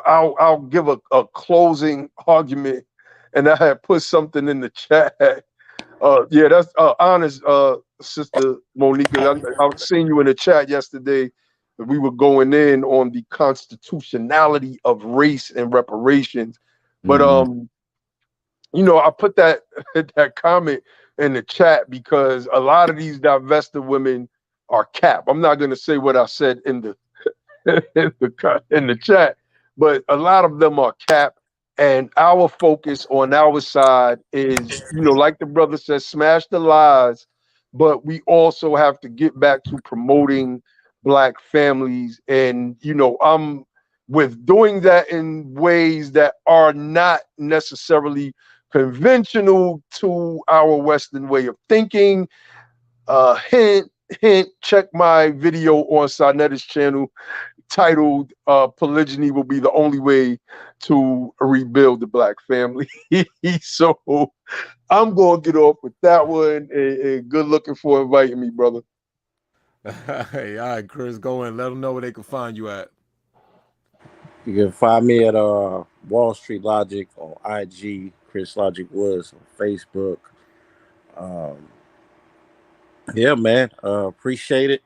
I'll give a closing argument. And I had put something in the chat. Yeah, that's honest, Sister Monica. I was seeing you in the chat yesterday. We were going in on the constitutionality of race and reparations, but I put that that comment in the chat because a lot of these divested women are cap. I'm not going to say what I said in the in the chat, but a lot of them are cap. And our focus on our side is, like the brother says, smash the lies, but we also have to get back to promoting Black families. And, I'm with doing that in ways that are not necessarily conventional to our Western way of thinking. Hint, hint, check my video on Sarnetta's channel titled Polygyny Will Be the Only Way to Rebuild the Black Family. So I'm going to get off with that one. And good looking for inviting me, brother. Hey, all right, Chris, go in. Let them know where they can find you at. You can find me at Wall Street Logic on IG, Chris Logic Woods on Facebook. Yeah, man, appreciate it.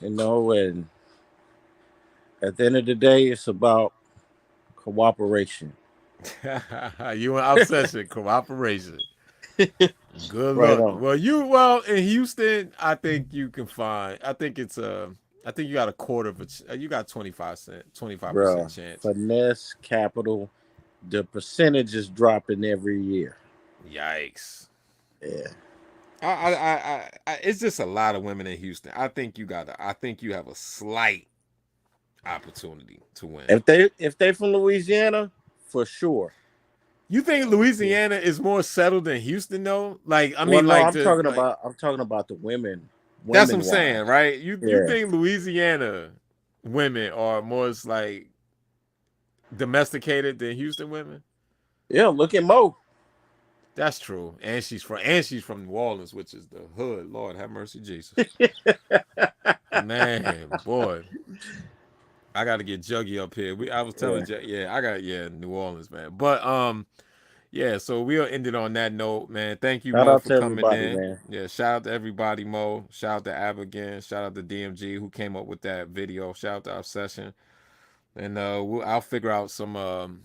And at the end of the day, it's about cooperation. You an obsession, cooperation. Good Right luck. on. Well, in Houston, I think you can find. I think you got a quarter of you got 25% Bruh, chance. finesse capital. The percentage is dropping every year. Yikes. Yeah. It's just a lot of women in Houston. I think you have a slight opportunity to win. If they from Louisiana, for sure. You think Louisiana is more settled than Houston though? Like, I Well, mean, no, like I'm talking about the women. that's what I'm Women saying, wise. right? You Yeah. think Louisiana women are more like domesticated than Houston women? Yeah, look at Mo. That's true. And she's from New Orleans, which is the hood. Lord have mercy, Jesus. Man, boy. I gotta get Juggy up here. I was telling New Orleans, man. But yeah, so we'll end it on that note, man. Thank you, Shout Mo, out for to coming everybody, in. man. Yeah, shout out to everybody, Mo. Shout out to Ab again. Shout out to DMG who came up with that video. Shout out to Obsession. And I'll figure out some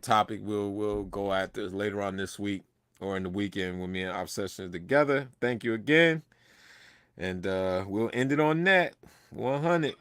topic we'll go at this later on this week or in the weekend when me and Obsession are together. Thank you again. And we'll end it on that. 100.